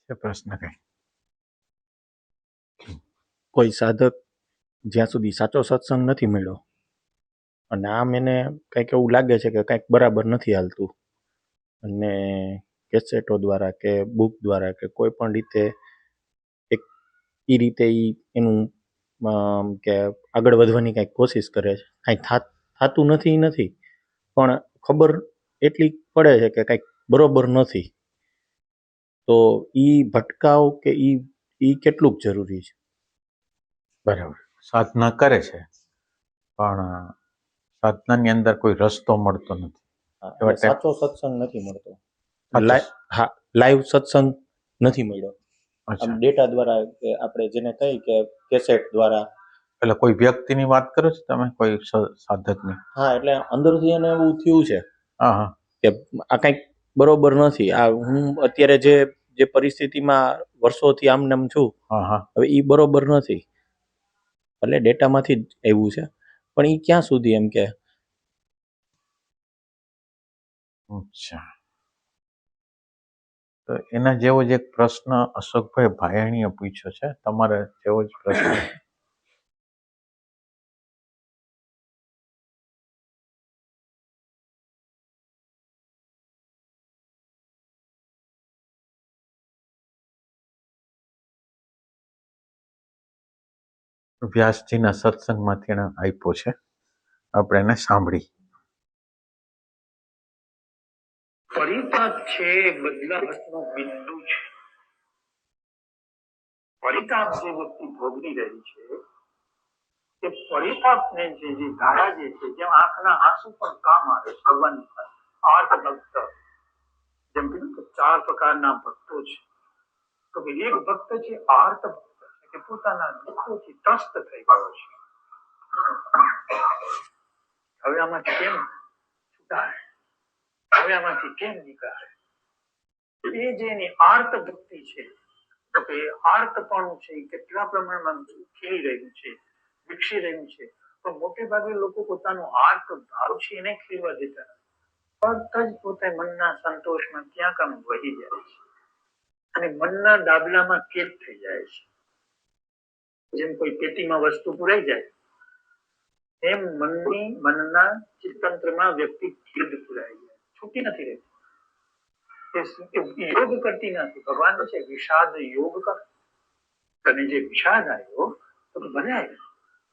છે પ્રશ્ન કઈ? કોઈ સાધક જ્યાં સુધી સાચો સત્સંગ નથી મળ્યો અને આમ એને કંઈક એવું લાગે છે કે કંઈક બરાબર નથી હાલતું અને કેસેટો દ્વારા કે બુક દ્વારા કે કોઈ પણ રીતે એક એ રીતે એનું કે આગળ વધવાની કંઈક કોશિશ કરે છે, કાંઈ થતું નથી પણ ખબર એટલી પડે છે કે કંઈક બરોબર નથી, તો એ ભટકાવ કે એ કેટલુંક જરૂરી છે? બરાબર, સાધના કરે છે પણ સાધનાની અંદર કોઈ રસ્તો મળતો નથી. સાચો સત્સંગ નથી મળતો. સાચો હા, લાઈવ સત્સંગ નથી મળ્યો. આમ અચ્છા, ડેટા દ્વારા કે આપણે જેને કહી કે કેસેટ દ્વારા. એટલે કોઈ વ્યક્તિની વાત કરો છો તમે, કોઈ સાધકની? હા, એટલે અંદરથી એને એવું થયું છે હા હા, કે આ કંઈક બરોબર નથી. આ હું અત્યારે જે પરિસ્થિતિમાં વર્ષોથી આમ છું, હા હા, હવે એ બરોબર નથી. એટલે ડેટામાંથી જ આવ્યું છે, પણ એ ક્યાં સુધી એમ કે. અચ્છા. તો એના જેવો જ એક પ્રશ્ન અશોકભાઈ ભાયાણીએ પૂછ્યો છે, તમારે જેવો જ પ્રશ્ન. વ્યાસજીના સત્સંગમાંથી એને આપ્યો છે, આપણે એને સાંભળી. પરિતાપ છે બદલાવનું બિંદુ છે. પરિતાપ જે વ્યક્તિ ભોગવી રહી છે તે પરિતાપને જે ધારા જે છે, જેમ આંખના આંસુ પણ કામ આવે. ભગવાન આર્ત ભક્ત, જેમ કીધું કે 4 પ્રકારના ભક્તો છે, તો કે એક ભક્ત છે આર્ત ભક્ત છે કે પોતાના દુઃખોથી ત્રસ્ત થઈ ગયો છે. હવે આમાંથી કેમ છૂટાય, હવે આમાંથી કેમ નીકળાય? એ જે એની આર્ત ભક્તિ છે, તો કે આર્તપણું છે એ કેટલા પ્રમાણમાં ખીલી રહ્યું છે, વિકસી રહ્યું છે. પણ મોટે ભાગે લોકો પોતાનો આર્ત ભાવ છે એને ખીલવા દેતા નથી. તરત જ પોતે મનના સંતોષમાં ક્યાંક આમ વહી જાય છે અને મનના દાબલામાં કેદ થઈ જાય છે. જેમ કોઈ પેટીમાં વસ્તુ પુરાઈ જાય એમ મનના ચિત્તંત્રમાં વ્યક્તિ કેદ પુરાઈ જાય, છૂટી નથી રહેતી. યોગ કરતી નથી. ભગવાન છે વિષાદ યોગ કર, તને જે વિષાદ આવ્યો તો બનાય.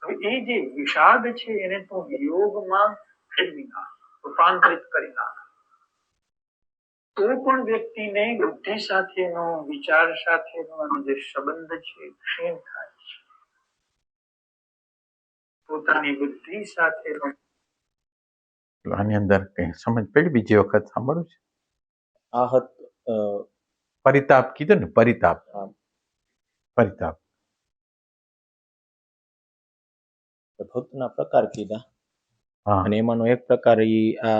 હવે એ જે વિષાદ છે એને તો યોગમાં ફેરવી નાખ, રૂપાંતરિત કરી નાખ. તો પણ વ્યક્તિને બુદ્ધિ સાથેનો, વિચાર સાથેનો જે સંબંધ છે ક્ષીણ થાય છે. પોતાની બુદ્ધિ સાથેનો. આની અંદર કઈ સમજ પડી? બીજી વખત સાંભળું છે. આહત પરિતાપ કીધું ને, પરિતાપ. પરિતાપ ભક્તના પ્રકાર કીધા, હા, અને એમાંનો એક પ્રકાર આ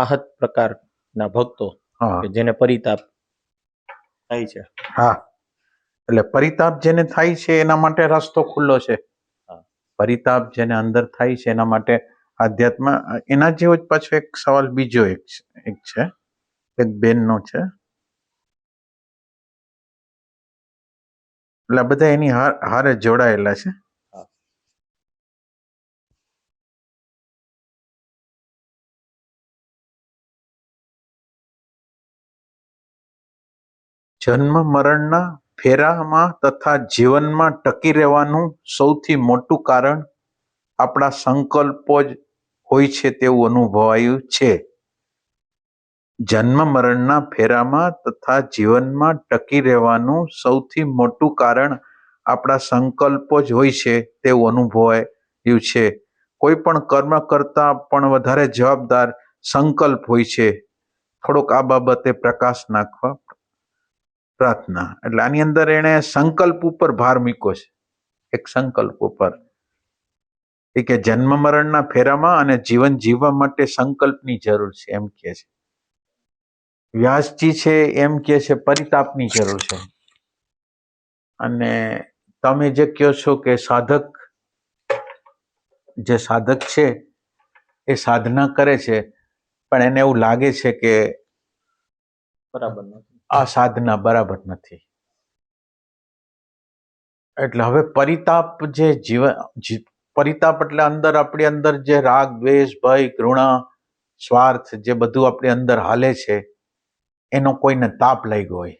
આહત પ્રકારના ભક્તો કે જેને પરિતાપ થાય છે. હા, એટલે પરિતાપ જેને થાય છે એના માટે રસ્તો ખુલ્લો છે. પરિતાપ જેને અંદર થાય છે એના માટે આધ્યાત્મ. એના જેવો જ પાછો એક સવાલ બીજો એક છે, એક બેનનો છે. એટલે બધા એની હારે જોડાયેલા છે. જન્મ મરણના ફેરામાં તથા જીવનમાં ટકી રહેવાનું સૌથી મોટું કારણ આપણા સંકલ્પો જ હોય છે તેવું અનુભવાયું છે. જન્મ મરણના ફેરામાં તથા જીવનમાં ટકી રહેવાનું સૌથી મોટું કારણ આપણા સંકલ્પો જ હોય છે તેવું અનુભવાયું છે. કોઈ પણ કર્મ કરતા પણ વધારે જવાબદાર સંકલ્પ હોય છે. થોડોક આ બાબતે પ્રકાશ નાખવા પ્રાર્થના. એટલે આની અંદર એને સંકલ્પ ઉપર ભાર મૂક્યો છે, એક સંકલ્પ ઉપર. એ કે જન્મ મરણના ફેરામાં અને જીવન જીવવા માટે સંકલ્પની જરૂર છે એમ કે છે. વ્યાસજી છે એમ કે છે પરિતાપની જરૂર છે. અને તમે જે કહો છો કે જે સાધક છે એ સાધના કરે છે પણ એને એવું લાગે છે કે બરાબર નથી, આ સાધના બરાબર નથી. એટલે હવે પરિતાપ જે પરિતાપ એટલે અંદર આપણી અંદર જે રાગ, દ્વેષ, ભય, ઘૃણા, સ્વાર્થ જે બધું આપણી અંદર હાલે છે, એનો કોઈને તાપ લાગ્યો હોય,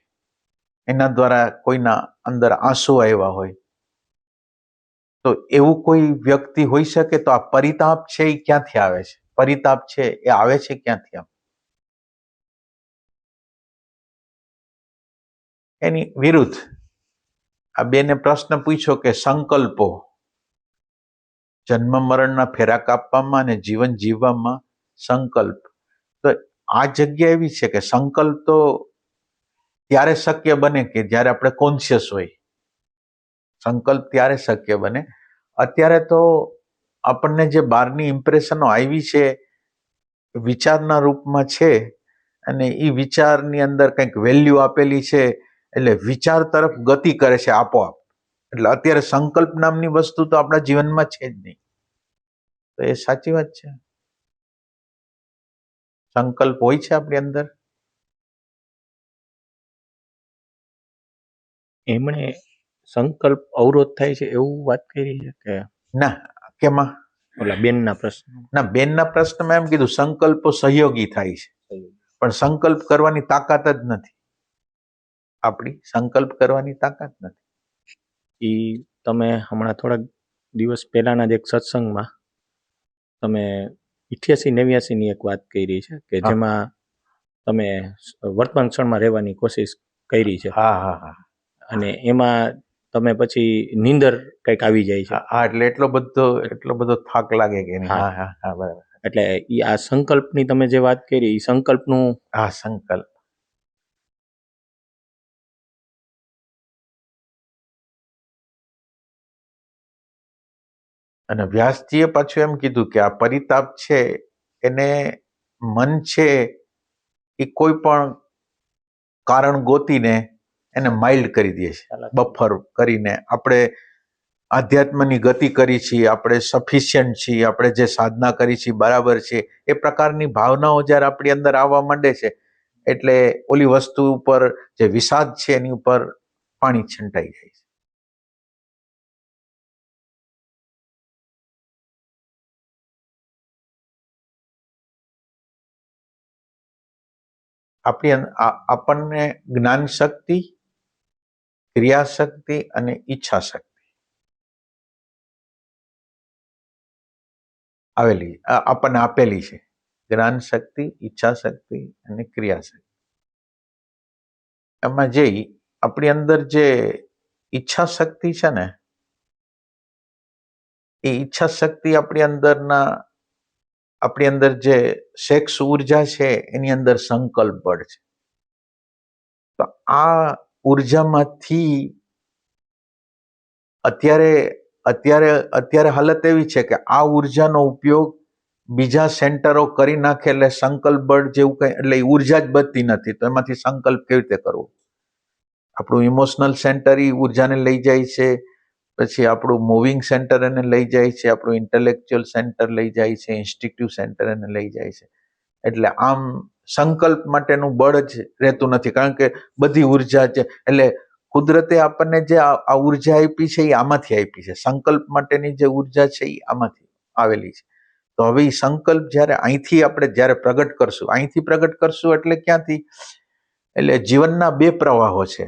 એના દ્વારા કોઈના અંદર આંસુ આવ્યા હોય, તો એવું કોઈ વ્યક્તિ હોઈ શકે. તો આ પરિતાપ છે એ ક્યાંથી આવે છે? પરિતાપ છે એ આવે છે ક્યાંથી? આમ એની વિરુદ્ધ આ બેને પ્રશ્ન પૂછ્યો કે સંકલ્પો જન્મ મરણના ફેરા કાપવામાં અને જીવન જીવવામાં સંકલ્પ, તો આ જગ્યા એવી છે કે સંકલ્પ તો ત્યારે શક્ય બને કે જ્યારે આપણે કોન્શિયસ હોય. સંકલ્પ ત્યારે શક્ય બને. અત્યારે તો આપણને જે બહારની ઇમ્પ્રેશનો આવી છે વિચારના રૂપમાં છે, અને એ વિચારની અંદર કંઈક વેલ્યુ આપેલી છે, એટલે વિચાર તરફ ગતિ કરે છે આપોઆપ. એટલે અત્યારે સંકલ્પ નામની વસ્તુ તો આપણા જીવનમાં છે જ નહીં. તો એ સાચી વાત છે. સંકલ્પ હોય છે આપણી અંદર. એમણે સંકલ્પ અવરોધ થાય છે એવું વાત કરી છે કે ના, કેમાં? ઓલા બેનના પ્રશ્ન? ના, બેનના પ્રશ્નમાં એમ કીધું સંકલ્પો સહયોગી થાય છે, પણ સંકલ્પ કરવાની તાકાત જ નથી આપણી. સંકલ્પ કરવાની તાકાત નથી. ઈ તમે હમણાં થોડાક દિવસ પહેલાના જ એક સત્સંગમાં તમે 88-89 ની એક વાત કરી છે કે જેમાં તમે વર્તમાન ક્ષણમાં રહેવાની કોશિશ કરી છે. હા હા હા. અને એમાં તમે પછી નીંદર કંઈક આવી જાય છે. હા, એટલે એટલો બધો થાક લાગે કે નહીં. હા હા હા, બરાબર. એટલે ઈ આ સંકલ્પની તમે જે વાત કરી, ઈ સંકલ્પનું. હા, સંકલ્પ. અને વ્યાસજીએ પાછું એમ કીધું કે આ પરિતાપ છે એને મન છે એ કોઈ પણ કારણ ગોતીને એને માઇલ્ડ કરી દે છે, બફર કરીને. આપણે આધ્યાત્મની ગતિ કરી છીએ, આપણે સફિશિયન્ટ છીએ, આપણે જે સાધના કરી છે બરાબર છે, એ પ્રકારની ભાવનાઓ જ્યારે આપણી અંદર આવવા માંડે છે, એટલે ઓલી વસ્તુ ઉપર જે વિષાદ છે એની ઉપર પાણી છંટાઈ જાય છે. આપણને જ્ઞાન શક્તિ, ક્રિયાશક્તિ અને ઈચ્છા શક્તિ આપણને આપેલી છે. જ્ઞાન શક્તિ, ઈચ્છા શક્તિ અને ક્રિયાશક્તિ. એમાં જે આપણી અંદર જે ઈચ્છા શક્તિ છે ને, એ ઈચ્છા શક્તિ આપણી અંદર જે સેક્સ ઉર્જા છે એની અંદર સંકલ્પ બળ છે. તો આ ઉર્જામાંથી અત્યારે હાલત એવી છે કે આ ઉર્જાનો ઉપયોગ બીજા સેન્ટરો કરી નાખે, એટલે સંકલ્પ બળ જેવું કઈ, એટલે ઉર્જા જ બચતી નથી. તો એમાંથી સંકલ્પ કેવી રીતે કરવો? આપણું ઇમોશનલ સેન્ટર એ ઉર્જાને લઈ જાય છે, પછી આપણું મૂવિંગ સેન્ટર એને લઈ જાય છે, આપણું ઇન્ટેલેક્ચ્યુઅલ સેન્ટર લઈ જાય છે, ઇન્સ્ટિટ્યુટ સેન્ટર એને લઈ જાય છે. એટલે આમ સંકલ્પ માટેનું બળ જ રહેતું નથી, કારણ કે બધી ઉર્જા છે. એટલે કુદરતે આપણને જે આ ઉર્જા આપી છે એ આમાંથી આપી છે. સંકલ્પ માટેની જે ઉર્જા છે એ આમાંથી આવેલી છે. તો હવે એ સંકલ્પ જ્યારે અહીંથી આપણે જ્યારે પ્રગટ કરશું એટલે ક્યાંથી? એટલે જીવનના બે પ્રવાહો છે.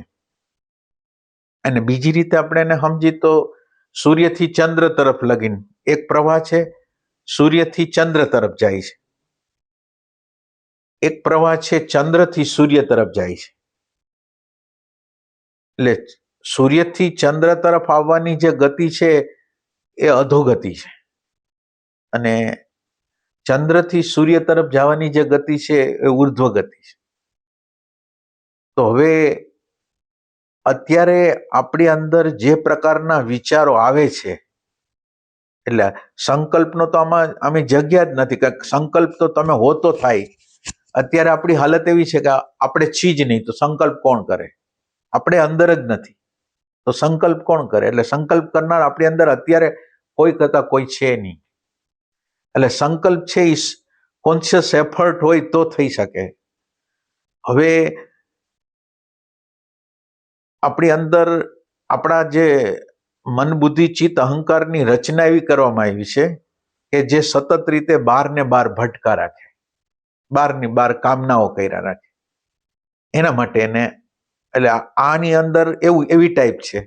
અને બીજી રીતે આપણે એને સમજી તો સૂર્યથી ચંદ્ર તરફ લગીને એક પ્રવાહ છે, સૂર્યથી ચંદ્ર તરફ જાય છે. એક પ્રવાહ છે ચંદ્રથી સૂર્ય તરફ જાય છે. એટલે સૂર્યથી ચંદ્ર તરફ આવવાની જે ગતિ છે એ અધોગતિ છે, અને ચંદ્રથી સૂર્ય તરફ જવાની જે ગતિ છે એ ઉર્ધ્વ ગતિ છે. તો હવે અત્યારે આપણી અંદર જે પ્રકારના વિચારો આવે છે, એટલે સંકલ્પનો તો આમે જગ્યા જ નથી કે સંકલ્પ તો તમે હો તો થાય. અત્યારે આપણી હાલત એવી છે કે આપણે છીએ જ નહીં, તો સંકલ્પ કોણ કરે? આપણે અંદર જ નથી, તો સંકલ્પ કોણ કરે? એટલે સંકલ્પ કરનાર આપણી અંદર અત્યારે કોઈ કરતા કોઈ છે નહીં. એટલે સંકલ્પ છે એ કોન્શિયસ એફર્ટ હોય તો થઈ શકે. હવે આપણી અંદર આપણા જે મન બુદ્ધિ ચિત્ત અહંકારની રચના એવી કરવામાં આવી છે કે જે સતત રીતે બાર ને બાર ભટકા રાખે, બારની બાર કામનાઓ કર્યા રાખે. એના માટે એને એટલે આની અંદર એવી ટાઈપ છે.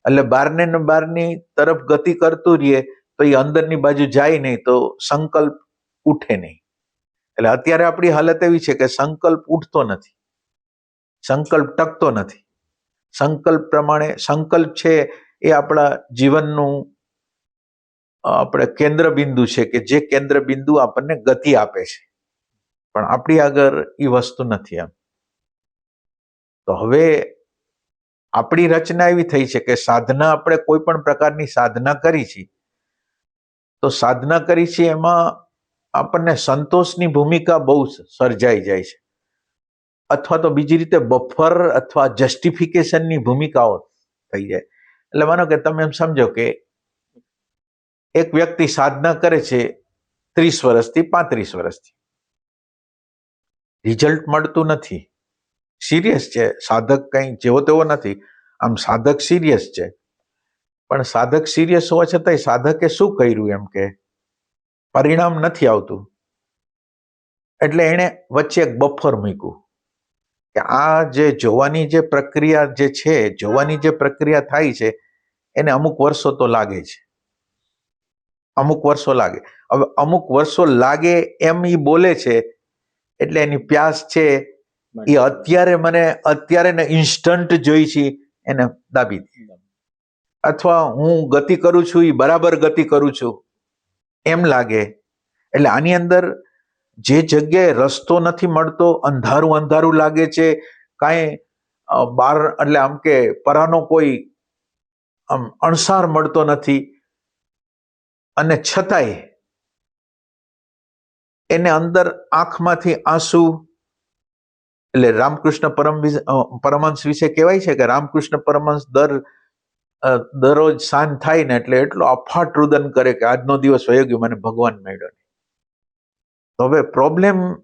એટલે બારને ને બારની તરફ ગતિ કરતું રહીએ તો એ અંદરની બાજુ જાય નહીં, તો સંકલ્પ ઉઠે નહીં. એટલે અત્યારે આપણી હાલત એવી છે કે સંકલ્પ ઉઠતો નથી, સંકલ્પ ટકતો નથી. સંકલ્પ પ્રમાણે સંકલ્પ છે એ આપણા જીવનનું આપણે કેન્દ્ર બિંદુ છે કે જે કેન્દ્ર બિંદુ આપણને ગતિ આપે છે, પણ આપણી આગળ એ વસ્તુ નથી. એમ તો હવે આપણી રચના એવી થઈ છે કે સાધના, આપણે કોઈ પણ પ્રકારની સાધના કરી છે તો સાધના કરી છે એમાં આપણને સંતોષની ભૂમિકા બહુ સર્જાઈ જાય છે, અથવા તો બીજી રીતે બફર અથવા જસ્ટિફિકેશનની ભૂમિકાઓ થઈ જાય. એટલે માનો કે તમે એમ સમજો કે એક વ્યક્તિ સાધના કરે છે 30 વર્ષથી 35 વર્ષથી, રિઝલ્ટ મળતું નથી. સિરિયસ છે સાધક, કંઈ જેવો તેવો નથી. આમ સાધક સિરિયસ છે, પણ સાધક સિરિયસ હોવા છતાંય સાધકે શું કર્યું એમ કે પરિણામ નથી આવતું. એટલે એણે વચ્ચે એક બફર મૂક્યું કે આ જે જોવાની જે પ્રક્રિયા જે છે, જોવાની જે પ્રક્રિયા થાય છે એને અમુક વર્ષો તો લાગે છે, અમુક વર્ષો લાગે. હવે અમુક વર્ષો લાગે એમ એ બોલે છે એટલે એની પ્યાસ છે એ અત્યારે ને ઇન્સ્ટન્ટ જોઈ છે એને દાબી દે. અથવા હું ગતિ કરું છું એ બરાબર ગતિ કરું છું એમ લાગે. એટલે આની અંદર જે જગ્યાએ રસ્તો નથી મળતો, અંધારું અંધારું લાગે છે, કાંઈ બાર એટલે આમ કે પરાનો કોઈ આમ અણસાર મળતો નથી, અને છતાંય એને અંદર આંખમાંથી આંસુ. એટલે રામકૃષ્ણ પરમહંસ વિશે કહેવાય છે કે રામકૃષ્ણ પરમહંસ દરરોજ સાંજ થાય ને એટલે એટલો અફાટ રુદન કરે કે આજનો દિવસ વયો ગયો, મને ભગવાન મળ્યો નહીં. તો હવે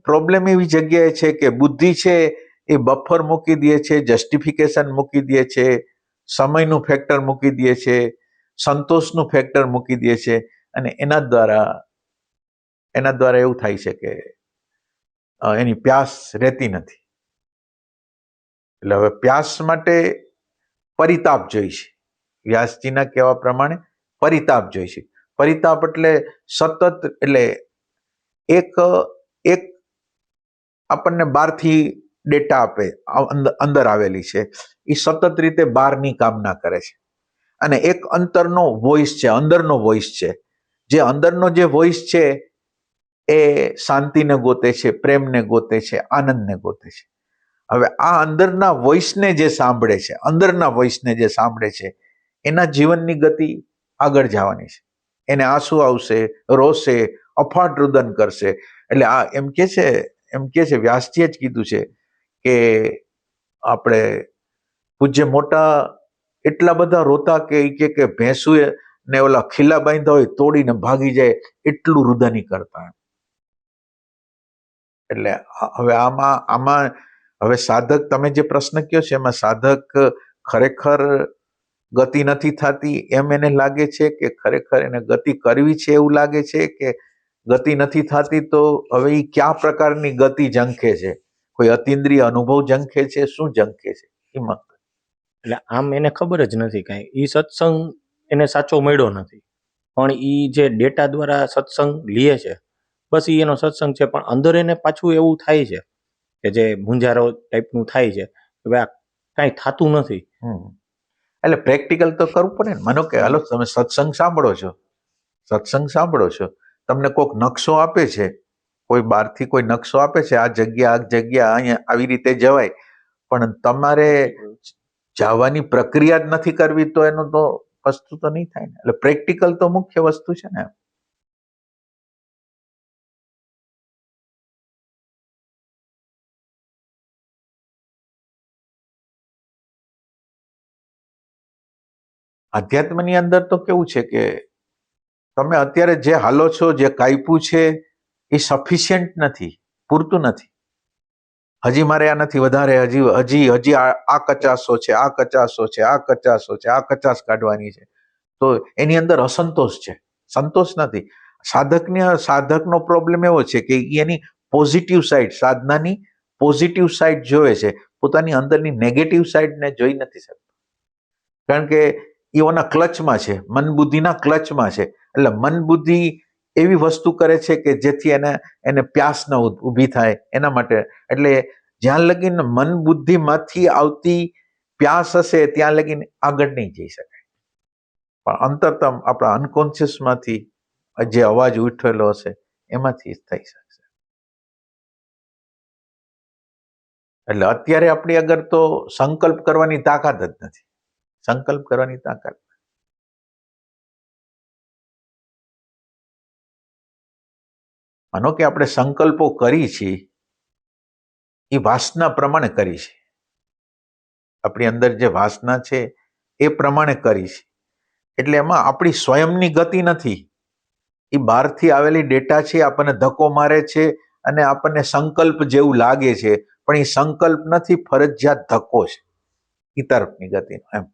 પ્રોબ્લેમ એવી જગ્યાએ છે કે બુદ્ધિ છે એ બફર મૂકી દે છે, જસ્ટિફિકેશન મૂકી દે છે, સમયનું ફેક્ટર મૂકી દે છે, સંતોષનું ફેક્ટર મૂકી દે છે, અને એના દ્વારા એવું થાય છે કે એની પ્યાસ રહેતી નથી. એટલે હવે પ્યાસ માટે પરિતાપ જોઈશે. વ્યાસજીના કહેવા પ્રમાણે પરિતાપ જોઈશે. પરિતાપ એટલે સતત, એટલે એક આપણને બહારથી ડેટા આપે, અંદર આવેલી છે, એ સતત રીતે બહારની કામના કરે છે. અને એક અંતરનો વોઇસ છે, અંદરનો વોઇસ છે, જે અંદરનો જે વોઇસ છે એ શાંતિને ગોતે છે, પ્રેમને ગોતે છે, આનંદને ગોતે છે. હવે આ અંદરના વોઇસને જે સાંભળે છે, અંદરના વોઇસને જે સાંભળે છે, એના જીવનની ગતિ આગળ જવાની છે. એને આંસુ આવશે, રોશે, અફાટ રુદન કરશે. એટલે આ એમ કે છે વ્યાસજીએ જ કીધું છે કે આપણે પૂજ્ય મોટા એટલા બધા રોતા કે ભેંસુએ ને ઓલા ખીલા બાંધ્યા હોય તોડીને ભાગી જાય એટલું રુદની કરતા. એટલે હવે આમાં હવે સાધક, તમે જે પ્રશ્ન કહ્યો છે એમાં સાધક ખરેખર ગતિ નથી થતી એમ એને લાગે છે કે ખરેખર એને ગતિ કરવી છે એવું લાગે છે કે ગતિ નથી થતી? તો હવે એ કયા પ્રકારની ગતિ ઝંખે છે? કોઈ અતિન્દ્રિય અનુભવ ઝંખે છે? શું ઝંખે છે એમાં? એટલે આમ એને ખબર જ નથી કાંઈ. એ સત્સંગ એને સાચો મળ્યો નથી, પણ એ જે ડેટા દ્વારા સત્સંગ લે છે બસ એ એનો સત્સંગ છે. પણ અંદર એને પાછું એવું થાય છે કે જે મૂંઝારો ટાઈપનું થાય છે કે ભાઈ આ કાંઈ થતું નથી. એટલે પ્રેક્ટિકલ તો કરવું પડે ને. માનો કે હાલો તમે સત્સંગ સાંભળો છો, તમને કોઈક નકશો આપે છે, કોઈ બહારથી કોઈ નકશો આપે છે, આ જગ્યા અહીંયા આવી રીતે જવાય, પણ તમારે જવાની પ્રક્રિયા જ નથી કરવી તો એનું તો વસ્તુ તો નહીં થાય ને. એટલે પ્રેક્ટિકલ તો મુખ્ય વસ્તુ છે ને. આધ્યાત્મની અંદર તો કેવું છે કે તમે અત્યારે જે હાલો છો, જે કાપ્યું છે એ સફિશિયન્ટ નથી, પૂરતું નથી. હજી મારે આ નથી વધારે, હજી હજી હજી આ કચાસો છે, આ કચાસો છે, આ કચાસો છે, આ કચાસ કાઢવાની છે, તો એની અંદર અસંતોષ છે, સંતોષ નથી. સાધકનો પ્રોબ્લેમ એવો છે કે ઈ એની પોઝિટિવ સાઈડ, સાધનાની પોઝિટિવ સાઈડ જોવે છે, પોતાની અંદરની નેગેટિવ સાઈડને જોઈ નથી શકતો. કારણ કે એઓના ક્લચમાં છે, મન બુદ્ધિના ક્લચમાં છે. એટલે મન બુદ્ધિ એવી વસ્તુ કરે છે કે જેથી એને પ્યાસ ન ઊભી થાય એના માટે. એટલે જ્યાં લગીન મન બુદ્ધિમાંથી આવતી પ્યાસ હશે ત્યાં લગીન આગળ નહીં જઈ શકાય. પણ અંતરતમ આપણા અનકોન્શિયસમાંથી જે અવાજ ઉઠેલો હશે એમાંથી જ થઈ શકશે. એટલે અત્યારે આપણી આગળ તો સંકલ્પ કરવાની તાકાત જ નથી. સંકલ્પ કરવાની તાકાત. માનો કે આપણે સંકલ્પો કરી છીએ એ વાસના પ્રમાણે કરી છે. આપણી અંદર જે વાસના છે એ પ્રમાણે કરી છે. એટલે એમાં આપણી સ્વયંની ગતિ નથી. એ બહારથી આવેલી ડેટા છે, આપણને ધક્કો મારે છે અને આપણને સંકલ્પ જેવું લાગે છે, પણ એ સંકલ્પ નથી, ફરજિયાત ધક્કો છે એ તરફની ગતિનો. એમ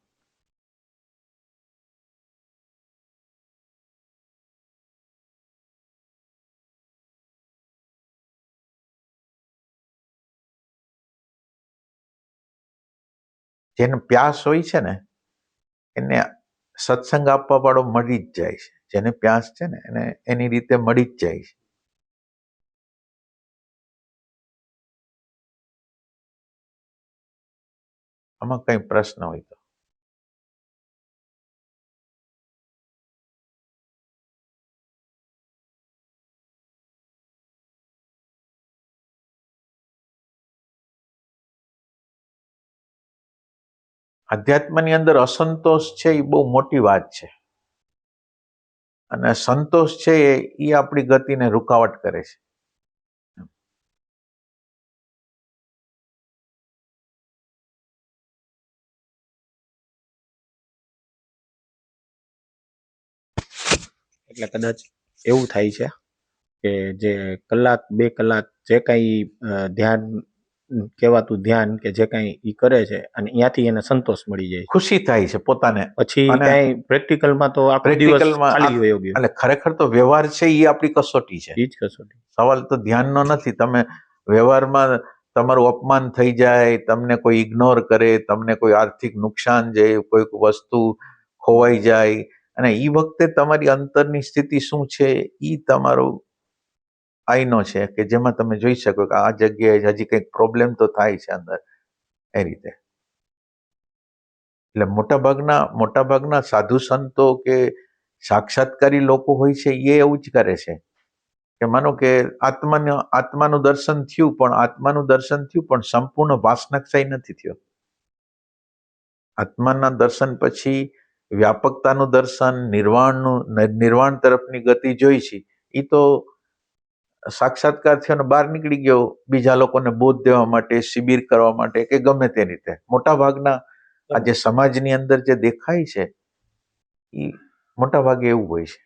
જેને પ્યાસ હોય છે ને એને સત્સંગ આપવા વાળો મળી જ જાય છે. જેને પ્યાસ છે ને એને એની રીતે મળી જ જાય છે. આમાં કઈ પ્રશ્ન હોય તો. અધ્યાત્મની અંદર અસંતોષ છે એ બહુ મોટી વાત છે, અને સંતોષ છે એ આપણી ગતિને રૂકાવટ કરે છે. એટલે કદાચ એવું થાય છે કે જે કલાક 2 કલાક જે કાંઈ ધ્યાન કહેવાતું ધ્યાન કે જે કાંઈ ઈ કરે છે અને ત્યાંથી એને સંતોષ મળી જાય, ખુશી થાય છે પોતાને. પછી અને કાંઈ પ્રેક્ટિકલમાં તો આખો દિવસ પ્રેક્ટિકલમાં ખાલી વયો ગયો. એટલે ખરેખર તો વ્યવહાર છે એ આપણી કસોટી છે. ઈ જ કસોટી. સવાલ તો ધ્યાનનો નથી. તમે વ્યવહારમાં તમારું અપમાન થઈ જાય, તમને કોઈ ઇગ્નોર કરે, તમને કોઈ આર્થિક નુકસાન જાય, કોઈ વસ્તુ ખોવાઈ જાય, અને એ વખતે તમારી અંતરની સ્થિતિ શું છે એ તમારું આઈનો છે કે જેમાં તમે જોઈ શકો કે આ જગ્યાએ હજી કંઈક પ્રોબ્લેમ તો થાય છે અંદર. એ રીતે એટલે મોટાભાગના સાધુ સંતો કે સાક્ષાત્કારી લોકો હોય છે એ એવું જ કરે છે કે માનો કે આત્માનું દર્શન થયું, પણ સંપૂર્ણ વાસનાક્ષય નથી થયો. આત્માના દર્શન પછી વ્યાપકતાનું દર્શન, નિર્વાણ તરફની ગતિ જોઈ છે. એ તો સાક્ષાત્કાર થયો ને બહાર નીકળી ગયો બીજા લોકોને બોધ દેવા માટે, શિબિર કરવા માટે કે ગમે તે રીતે. મોટા ભાગના આ જે સમાજની અંદર જે દેખાય છે એ મોટા ભાગે એવું હોય છે.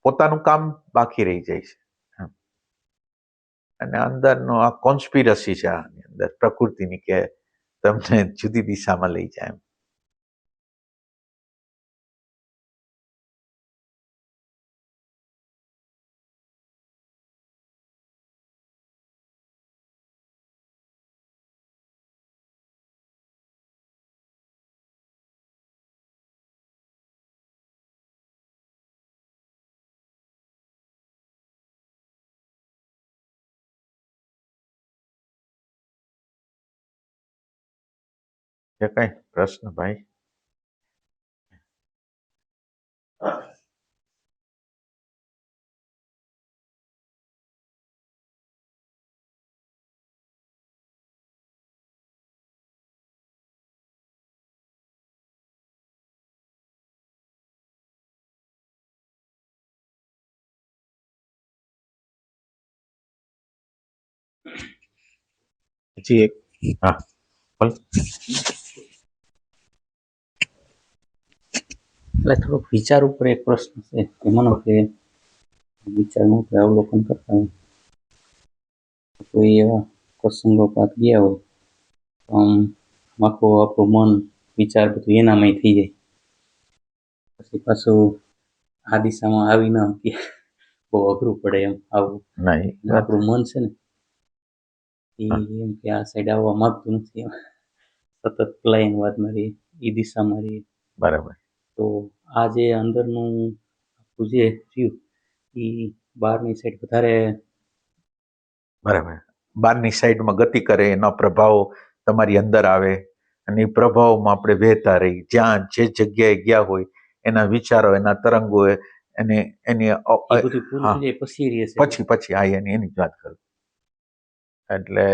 પોતાનું કામ બાકી રહી જાય છે. અને અંદરનો આ કોન્સ્પિરસી છે આની અંદર પ્રકૃતિની, કે તમને જુદી દિશામાં લઈ જાય. છે કઈ પ્રશ્ન ભાઈ? હજી એક હા બોલ. એટલે થોડોક વિચાર ઉપર એક પ્રશ્ન છે કે માનો કે વિચારનું આપણે અવલોકન કરતા હોય કોઈ એવા પ્રસંગોપાત ગયા હોય તો આખું આપણું મન વિચાર બધું એનામાં થઈ જાય. પછી પાછું આ દિશામાં આવી ન કે બહુ અઘરું પડે એમ આવું. નહીં અને આપણું મન છે ને એ એમ કે આ સાઈડ આવવા માંગતું નથી એમ. સતત પ્લાન વાત મારી એ દિશામાં રહી. બરાબર. તો આ જે અંદરનું આપણું જે થયું એ બહારની સાઈડ વધારે બરાબર. બહારની સાઈડમાં ગતિ કરે, એનો પ્રભાવ તમારી અંદર આવે અને એ પ્રભાવમાં આપણે વહેતા રહી. જ્યાં જે જગ્યાએ ગયા હોય એના વિચારો, એના તરંગો, એને એની એ બધું પૂરું હા થઈ જાય પછી રહેશે. પછી આ એની જ વાત કરું. એટલે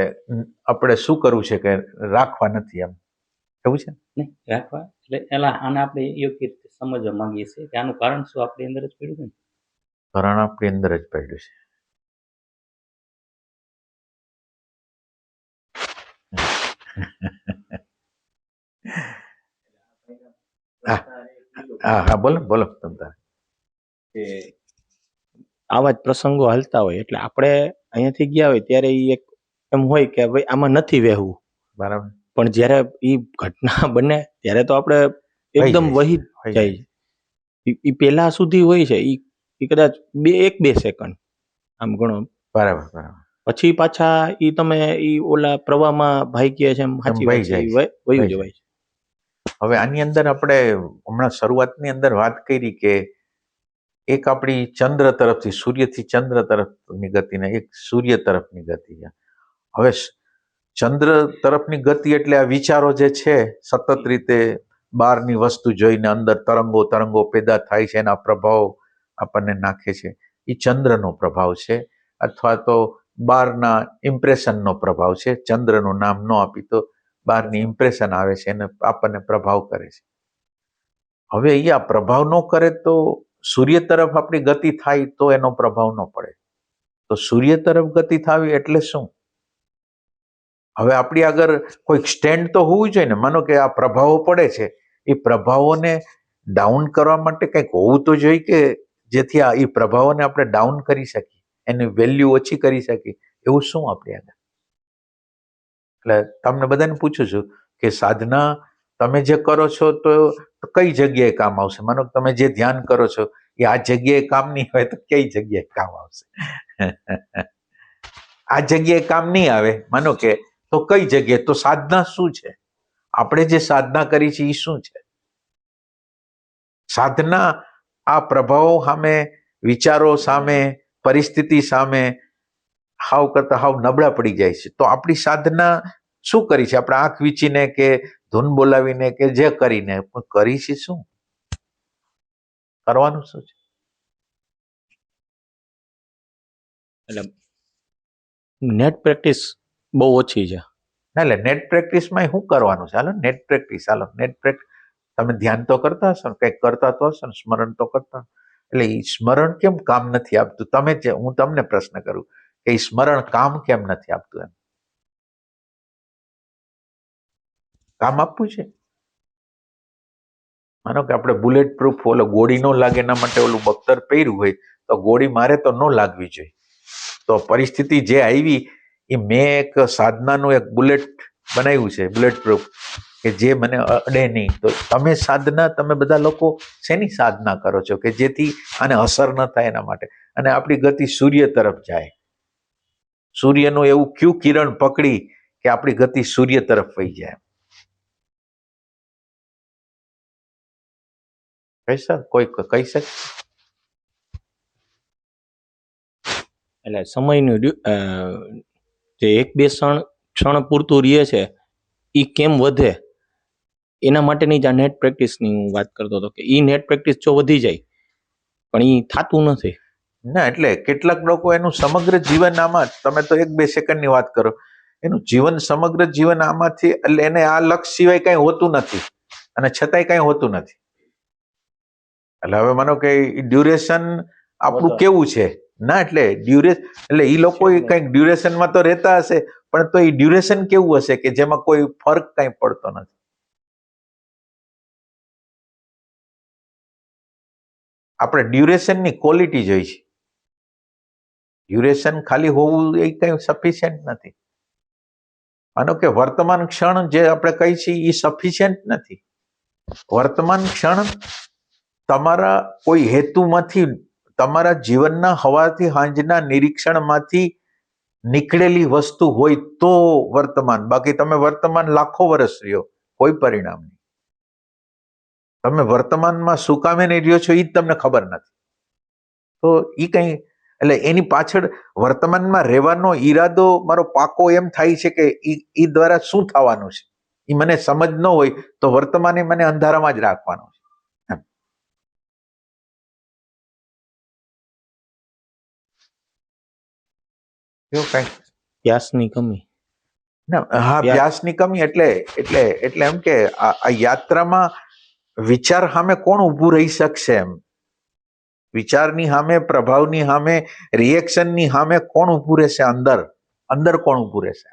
આપણે શું કરવું છે કે રાખવા નથી, એમ એવું છે. નહીં રાખવા એટલે એલા આને આપણે યોગ્ય રીતે સમજવા માંગીએ છીએ કે આનું કારણ શું આપણી અંદર જ પડ્યું છે ને. કારણ આપણી અંદર જ પડ્યું છે. હા બોલો બોલો તમ તારે. કે આવા જ પ્રસંગો હાલતા હોય એટલે આપણે અહીંયાથી ગયા હોય ત્યારે ઈ એક એમ હોય કે ભાઈ આમાં નથી વહેવું, બરાબર. પણ જ્યારે ઈ ઘટના બને ત્યારે તો આપણે એકદમ વહી જાય છે. ઈ પહેલા સુધી હોય છે, ઈ કદાચ બે સેકન્ડ આમ ગણો. બરાબર બરાબર. પછી પાછા ઈ તમે ઈ ઓલા પ્રવાહમાં ભાઈ કહે છે એમ સાચી વાત છે, વયું જવાય છે. હવે આની અંદર આપણે હમણાં શરૂઆતની અંદર વાત કરી કે એક આપણી ચંદ્ર તરફથી, સૂર્યથી ચંદ્ર તરફની ગતિ ને એક સૂર્ય તરફની ગતિ છે. હવે ચંદ્ર તરફની ગતિ એટલે આ વિચારો જે છે સતત રીતે બહારની વસ્તુ જોઈને અંદર તરંગો પેદા થાય છે, એના પ્રભાવ આપણને નાખે છે. એ ચંદ્રનો પ્રભાવ છે, અથવા તો બહારના ઇમ્પ્રેશનનો પ્રભાવ છે. ચંદ્રનું નામ ન આપી તો બહારની ઇમ્પ્રેશન આવે છે અને આપણને પ્રભાવ કરે છે. હવે અહીંયા પ્રભાવ ન કરે તો સૂર્ય તરફ આપણી ગતિ થાય તો એનો પ્રભાવ ન પડે. તો સૂર્ય તરફ ગતિ થવી એટલે શું? હવે આપણી આગળ કોઈક સ્ટેન્ડ તો હોવું જોઈએ ને. માનો કે આ પ્રભાવો પડે છે, એ પ્રભાવોને ડાઉન કરવા માટે કંઈક હોવું તો જોઈએ કે જેથી આ એ પ્રભાવોને આપણે ડાઉન કરી શકીએ, એની વેલ્યુ ઓછી કરી શકીએ. એવું શું આપણી આગળ? એટલે તમને બધાને પૂછું છું કે સાધના તમે જે કરો છો તો કઈ જગ્યાએ કામ આવશે? માનો કે તમે જે ધ્યાન કરો છો એ આ જગ્યાએ કામ નહીં હોય તો કઈ જગ્યાએ કામ આવશે? આ જગ્યાએ કામ નહીં આવે માનો કે, તો કઈ જગ્યાએ? તો સાધના શું છે? આપણે જે સાધના કરી છે એ શું છે? સાધના આ પ્રભાવો સામે, વિચારો સામે, પરિસ્થિતિ સામે હાવ કરતા હાવ નબળા પડી જાય છે. તો આપણી સાધના શું કરી છે? આપણે આંખ વીંચીને કે ધૂન બોલાવીને કે જે કરીને કરી છે શું? કરવાનું શું છે? એટલે નેટ પ્રેક્ટિસ બહુ ઓછી છે. એટલે નેટ પ્રેક્ટિસમાં શું કરવાનું છે? હાલો નેટ પ્રેક્ટિસ, હાલો નેટ પ્રેક્ટિસ. તમે ધ્યાન તો કરતા હશો ને, કંઈક કરતા તો હશો ને, સ્મરણ તો કરતા. એટલે એ સ્મરણ કેમ કામ નથી આપતું? તમે હું તમને પ્રશ્ન કરું કે એ સ્મરણ કામ કેમ નથી આપતું? એમ કામ આપવું છે. માનો કે આપણે બુલેટ પ્રૂફ ઓલો ગોળી ન લાગે એના માટે ઓલું બખ્તર પહેર્યું હોય તો ગોળી મારે તો ન લાગવી જોઈએ. તો પરિસ્થિતિ જે આવી એ મેં એક સાધનાનું એક બુલેટ બનાવ્યું છે, બુલેટ પ્રૂફ, કે જે મને અડે નહીં. તો તમે સાધના, તમે બધા લોકો શેની સાધના કરો છો કે જેથી આને અસર ન થાય એના માટે? અને આપણી ગતિ સૂર્ય તરફ જાય. સૂર્યનું એવું ક્યુ કિરણ પકડી કે આપણી ગતિ સૂર્ય તરફ વહી જાય. કહી સર કોઈ કહી શકે? એટલે સમયનું જે એક બે ક્ષણ પૂરતું રહે છે એ કેમ વધે એના માટેની જ આ નેટ પ્રેક્ટિસની હું વાત કરતો હતો કે એ નેટ પ્રેક્ટિસ જો વધી જાય પણ એ થતું નથી. ના, એટલે કેટલાક લોકો એનું સમગ્ર જીવન આમાં, તમે તો એક બે સેકન્ડની વાત કરો, એનું જીવન સમગ્ર જીવન આમાંથી, એટલે એને આ લક્ષ્ય સિવાય કઈ હોતું નથી અને છતાંય કઈ હોતું નથી. એટલે હવે માનો કે ડ્યુરેશન આપણું કેવું છે ના, એટલે ડ્યુરેશન, એટલે એ લોકો કંઈક ડ્યુરેશનમાં તો રહેતા હશે, પણ તો એ ડ્યુરેશન કેવું હશે કે જેમાં કોઈ ફરક કઈ પડતો નથી. આપણે ડ્યુરેશનની ક્વોલિટી જોઈ છે. ડ્યુરેશન ખાલી હોવું એ કઈ સફિશિયન્ટ નથી. માનો કે વર્તમાન ક્ષણ જે આપણે કહી છીએ એ સફિશિયન્ટ નથી. વર્તમાન ક્ષણ તમારા કોઈ હેતુમાંથી, તમારા જીવનના હવાથી હાંજના નિરીક્ષણમાંથી નીકળેલી વસ્તુ હોય તો વર્તમાન. બાકી તમે વર્તમાન લાખો વર્ષ રહ્યો, કોઈ પરિણામ નહીં. તમે વર્તમાનમાં શું કામે નહીં રહ્યો છો એ જ તમને ખબર નથી. તો એ કંઈ, એટલે એની પાછળ વર્તમાનમાં રહેવાનો ઈરાદો મારો પાકો એમ થાય છે કે એ દ્વારા શું થવાનું છે એ મને સમજ ન હોય તો વર્તમાને મને અંધારામાં જ રાખવાનો છે. એવું કઈ પ્યાસની કમી. ના, હા, વ્યાસની કમી એટલે એટલે એટલે એમ કે આ યાત્રામાં વિચાર સામે કોણ ઊભું રહી શકશે એમ. વિચારની સામે, પ્રભાવની સામે, રિએક્શનની સામે કોણ ઊભું રહેશે? અંદર અંદર કોણ ઊભું રહેશે?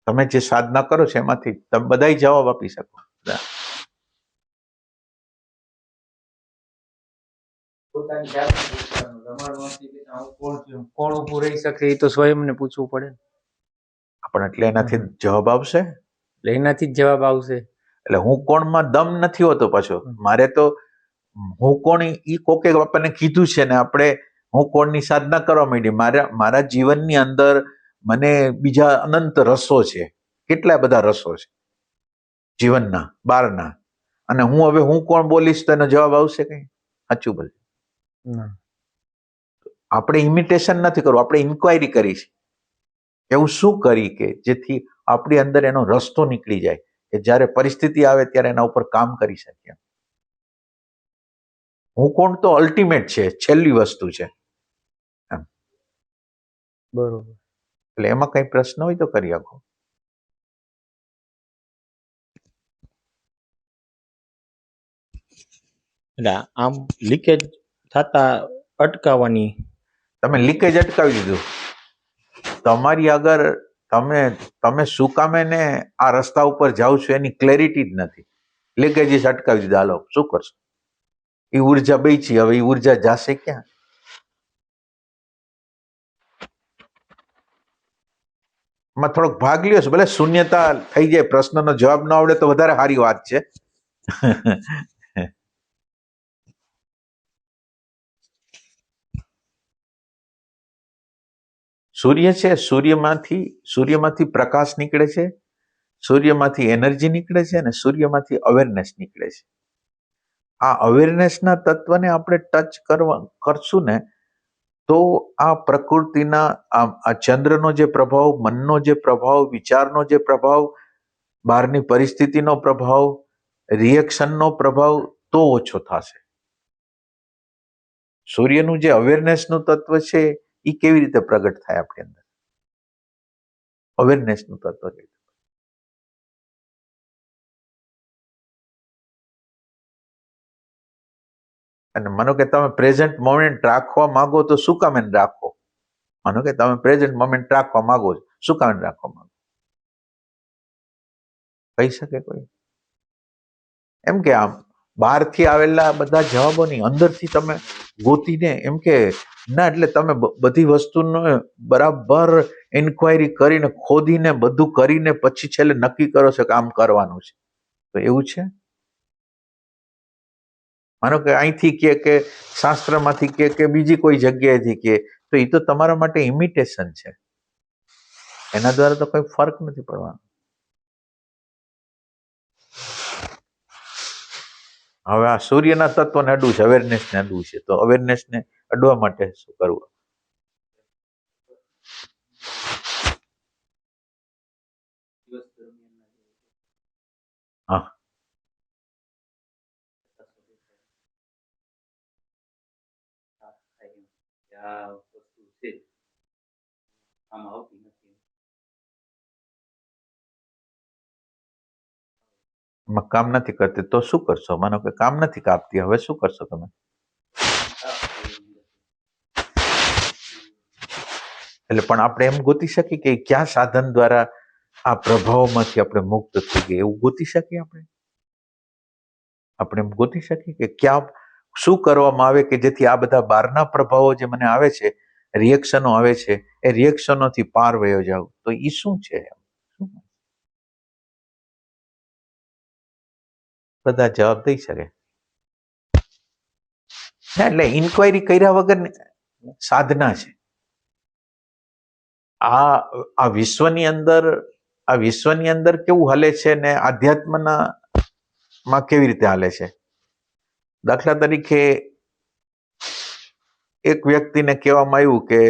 તમે જે સાધના કરો છો એમાંથી તમે બધાય જવાબ આપી શકો. પોતાની જાતને પૂછવાનું. રમાડવાથી કે હું કોણ છું, કોણ ઊભું રહી શકે એ તો સ્વયંને પૂછવું પડે ને. પણ એટલે એનાથી જવાબ આવશે. એટલે એનાથી જ જવાબ આવશે. એટલે હું કોણમાં દમ નથી હોતો પાછો. મારે તો હું કોણ ઈ કોકે આપણને કીધું છે ને આપણે હું કોણની સાધના કરવા માંડી. મારા જીવનની અંદર મને બીજા અનંત રસો છે. કેટલા બધા રસો છે જીવનના, બહારના. અને હું હવે હું કોણ બોલીશ તો એનો જવાબ આવશે કઈ? સાચું બોલ. આપણે ઇમિટેશન નથી કરવું, આપણે ઇન્ક્વાયરી કરી છે. એવું શું કરી કે જેથી આપણી અંદર એનો રસ્તો નીકળી જાય કે જ્યારે પરિસ્થિતિ આવે ત્યારે એના ઉપર કામ કરી શકીએ. હું કોણ તો અલ્ટિમેટ છે, છેલ્લી વસ્તુ છે. બરોબર. એટલે એમાં કઈ પ્રશ્ન હોય તો કરી આપો. એટલે આમ લીકેજ થતા અટકાવવાની. તમે લીકેજ અટકાવી દીધું. તમારી આગળ તમે શું કામે ને આ રસ્તા ઉપર જાઓ છો એની ક્લેરિટી જ નથી. લીકેજીસ અટકાવી દીધા. હાલો શું કરશો? એ ઉર્જા બેચી, હવે એ ઉર્જા જાશે ક્યાં? માં થોડોક ભાગ લ્યો છો, ભલે શૂન્યતા થઈ જાય, પ્રશ્નનો જવાબ ન આવડે તો વધારે સારી વાત છે. સૂર્ય છે, સૂર્યમાંથી પ્રકાશ નીકળે છે, સૂર્યમાંથી એનર્જી નીકળે છે અને સૂર્યમાંથી અવેરનેસ નીકળે છે. આ અવેરનેસના તત્વને આપણે ટચ કરશું ને તો આ પ્રકૃતિના આ ચંદ્રનો જે પ્રભાવ, મનનો જે પ્રભાવ, વિચારનો જે પ્રભાવ, બહારની પરિસ્થિતિનો પ્રભાવ, રિએક્શનનો પ્રભાવ તો ઓછો થશે. સૂર્યનું જે અવેરનેસનું તત્વ છે એ કેવી રીતે પ્રગટ થાય આપણી અંદર? અવેરનેસનું તત્વ છે. અને માનો કે તમે પ્રેઝન્ટ મોમેન્ટ રાખવા માંગો તો શું કામ એને રાખો? માનો કે તમે પ્રેઝન્ટ મોમેન્ટ રાખવા માંગો છો, શું કામ રાખવા માંગો? કહી શકે કોઈ? એમ કે આમ બહારથી આવેલા બધા જવાબો નહીં, અંદરથી તમે ગોતીને એમ કે ના, એટલે તમે બધી વસ્તુનો બરાબર ઇન્ક્વાયરી કરીને, ખોદીને, બધું કરીને પછી છેલ્લે નક્કી કરો છો કે આમ કરવાનું છે. તો એવું છે? માનો કે અહીંથી કે શાસ્ત્રમાંથી કે બીજી કોઈ જગ્યાએથી કે તો એ તો તમારા માટે ઇમિટેશન છે. એના દ્વારા તો કોઈ ફરક નથી પડવાનો. હવે આ સૂર્યના તત્વને અડવું છે, અવેરનેસને અડવું છે, તો અવેરનેસને અડવા માટે શું કરવું? હા, આ વસ્તુ છે આમાં આવતી નથી. એમાં કામ નથી કરતી તો શું કરશો? માનો કે કામ નથી કાપતી, હવે શું કરશો તમે? એટલે પણ આપણે એમ ગોતી શકીએ કે કયા સાધન દ્વારા આ પ્રભાવમાંથી આપણે મુક્ત થઈ ગયા, એવું ગોતી શકીએ આપણે? આપણે એમ ગોતી શકીએ કે ક્યાં શું કરવામાં આવે કે જેથી આ બધા બહારના પ્રભાવો જે મને આવે છે, રિએક્શનો આવે છે, એ રિએક્શનોથી પાર વયો જાવ, તો એ શું છે? બધા જવાબ દઈ શકે. એટલે ઇન્ક્વાયરી કર્યા વગર સાધના છે. આ વિશ્વની અંદર કેવું હાલે છે ને આધ્યાત્મના માં કેવી રીતે હાલે છે? દાખલા તરીકે એક વ્યક્તિને કહેવામાં આવ્યું કે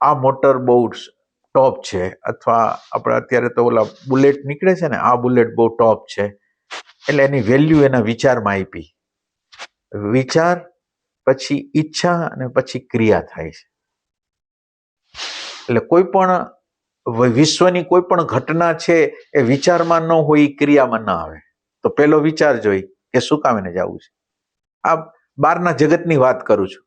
આ મોટર બહુ ટોપ છે, અથવા આપણે અત્યારે તો ઓલા બુલેટ નીકળે છે ને, આ બુલેટ બહુ ટોપ છે, એટલે એની વેલ્યુ એના વિચારમાં આપી. વિચાર પછી ઈચ્છા અને પછી ક્રિયા થાય છે. એટલે કોઈ પણ વિશ્વની કોઈ પણ ઘટના છે એ વિચારમાં ન હોય, ક્રિયામાં ના આવે. તો પેલો વિચાર જોઈ કે શું કામ એને જવું છે. આ બહારના જગતની વાત કરું છું.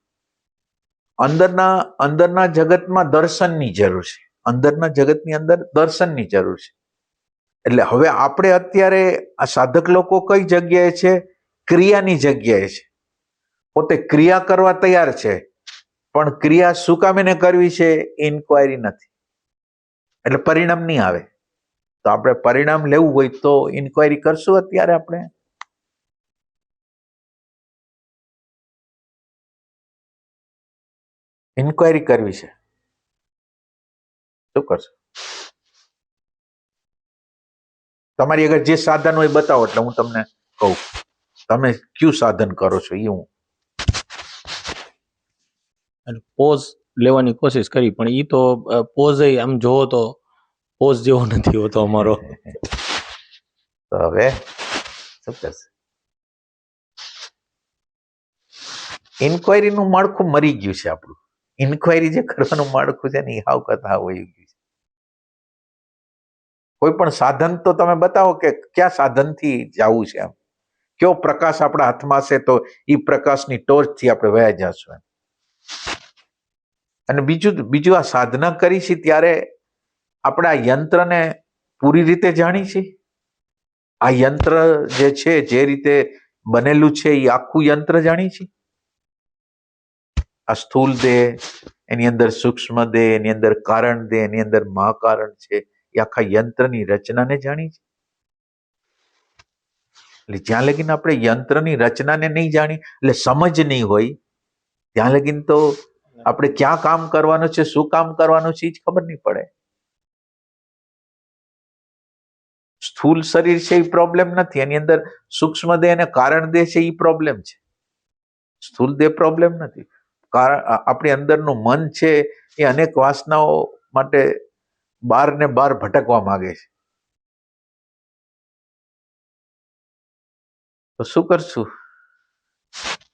અંદરના જગતમાં દર્શનની જરૂર છે. અંદરના જગતની અંદર દર્શનની જરૂર છે. એટલે હવે આપણે અત્યારે આ સાધક લોકો કઈ જગ્યાએ છે? ક્રિયાની જગ્યાએ છે. પોતે ક્રિયા કરવા તૈયાર છે, પણ ક્રિયા શું કામ એને કરવી છે? ઇન્ક્વાયરી નથી, એટલે પરિણામ નહીં આવે. તો આપણે પરિણામ લેવું હોય તો ઇન્ક્વાયરી કરશું. અત્યારે આપણે ઇન્ક્વાયરી કરવી છે, શું કરશો? તમારી આગળ જે સાધન હોય બતાવો, એટલે હું તમને કહું તમે કયું સાધન કરો છો. એ હું પોઝ લેવાની કોશિશ કરી, પણ એ તો પોઝ આમ જોવો તો પોઝ જેવો નથી હોતો અમારો. તો હવે શું કરશે? ઇન્ક્વાયરીનું માળખું મરી ગયું છે આપણું. ઇન્ક્વાયરી જે કરવાનું માળખું છે ને એ હાવ કથા વહી ગયું છે. કોઈ પણ સાધન તો તમે બતાવો કે કયા સાધનથી જવું છે. એમ કયો પ્રકાશ આપણા હાથમાં છે તો એ પ્રકાશની ટોર્ચથી આપણે વયા જશું. એમ અને બીજું આ સાધના કરી છે ત્યારે આપણે આ યંત્રને પૂરી રીતે જાણી છે. આ યંત્ર જે છે, જે રીતે બનેલું છે, એ આખું યંત્ર જાણી છે. આ સ્થૂલ દેહ, એની અંદર સૂક્ષ્મ દેહ, એની અંદર કારણ દેહ, એની અંદર મહાકારણ છે, એ આખા યંત્રની રચનાને જાણી છે. એટલે જ્યાં લગીન આપણે યંત્રની રચનાને નહીં જાણી, એટલે સમજ નહીં હોય, ત્યાં લગીન તો આપણે ક્યાં કામ કરવાનું છે, શું કામ કરવાનું છે, એ જ ખબર નહીં પડે. સ્થૂલ શરીર છે એ પ્રોબ્લેમ નથી, એની અંદર સૂક્ષ્મ દેહ અને કારણ દેહ છે એ પ્રોબ્લેમ છે. સ્થૂલ દેહ પ્રોબ્લેમ નથી. આપણી અંદરનું મન છે એ અનેક વાસનાઓ માટે બહાર ને બહાર ભટકવા માંગે છે. તો શું કરશું?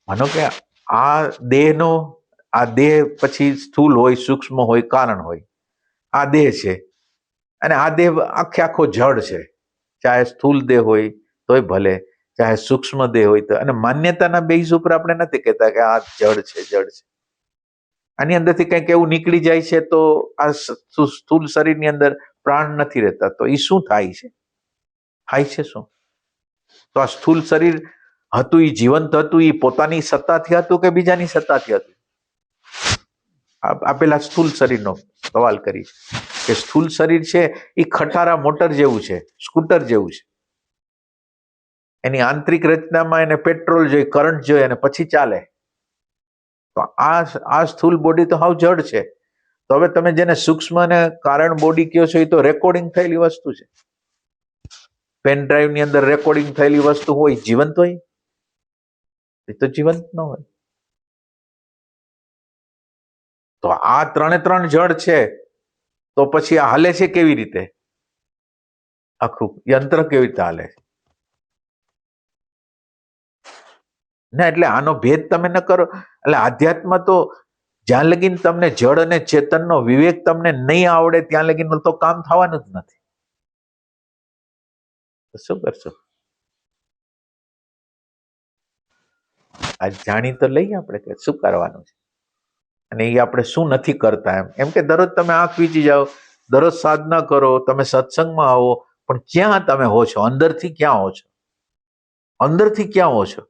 માનો કે આ દેહ પછી સ્થૂલ હોય, સૂક્ષ્મ હોય, કારણ હોય. આ દેહ છે અને આ દેહ આખો જડ છે. ચાહે સ્થૂલ દેહ હોય તોય ભલે, ચાહે સૂક્ષ્મ દેહ હોય તો. અને માન્યતાના બેઝ ઉપર આપણે નથી કહેતા કે આ જડ છે, જડ છે. આની અંદરથી કંઈક એવું નીકળી જાય છે તો આ સ્થૂલ શરીરની અંદર પ્રાણ નથી રહેતા, તો એ શું થાય છે? થાય છે શું? તો આ સ્થૂલ શરીર હતું, એ જીવંત હતું, એ પોતાની સત્તાથી હતું કે બીજાની સત્તાથી હતું? આ પેલા સ્થૂલ શરીરનો સવાલ કરી કે સ્થૂલ શરીર છે એ ખટારા મોટર જેવું છે, સ્કૂટર જેવું છે. એની આંતરિક રચનામાં એને પેટ્રોલ જોઈએ, કરંટ જોઈએ અને પછી ચાલે. તો આ સ્થૂલ બોડી તો હાવ જડ છે. તો હવે તમે જેને સૂક્ષ્મ અને કારણ બોડી કહો છો, એ તો રેકોર્ડિંગ થયેલી વસ્તુ છે. પેન ડ્રાઈવ ની અંદર રેકોર્ડિંગ થયેલી વસ્તુ હોય, જીવંત હોય? એ તો જીવંત ન હોય. તો આ ત્રણ જડ છે, તો પછી આ હાલે છે કેવી રીતે? આખું યંત્ર કેવી રીતે હાલે છે? ના, એટલે આનો ભેદ તમે ન કરો. એટલે આધ્યાત્મ તો જ્યાં લગીન તમને જડ અને ચેતનનો વિવેક તમને નહીં આવડે ત્યાં લગીન તો કામ થવાનું જ નથી. શું કરશો? આ જાણી તો લઈએ આપણે કે શું કરવાનું છે, અને એ આપણે શું નથી કરતા. એમ કે દરરોજ તમે આંખ વીંચી જાઓ, દરરોજ સાધના કરો, તમે સત્સંગમાં આવો, પણ ક્યાં તમે હો છો? અંદરથી ક્યાં હો છો? અંદરથી ક્યાં હો છો?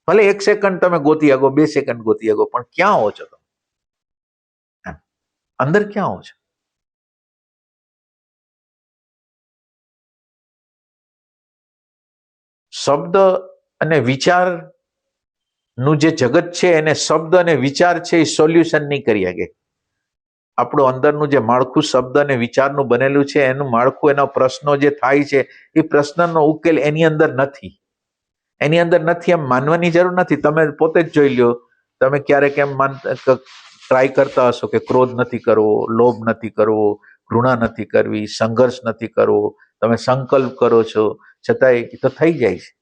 ભલે 1 સેકન્ડ તમે ગોતી આગો, 2 સેકન્ડ ગોતી આગો, પણ ક્યાં હો છો તમે? એમ. અંદર ક્યાં હો છો? શબ્દ અને વિચાર નું જે જગત છે એને શબ્દ અને વિચાર છે એ સોલ્યુશન નહીં કરી શકે. આપણું અંદરનું જે માળખું શબ્દ અને વિચારનું બનેલું છે એનું માળખું, એના પ્રશ્નો જે થાય છે એ પ્રશ્નનો ઉકેલ એની અંદર નથી. એની અંદર નથી એમ માનવાની જરૂર નથી. તમે પોતે જ જોઈ લ્યો, તમે ક્યારેક એમ ટ્રાય કરતા હશો કે ક્રોધ નથી કરવો, લોભ નથી કરવો, ઘૃણા નથી કરવી, સંઘર્ષ નથી કરવો, તમે સંકલ્પ કરો છો છતાંય તો થઈ જાય છે.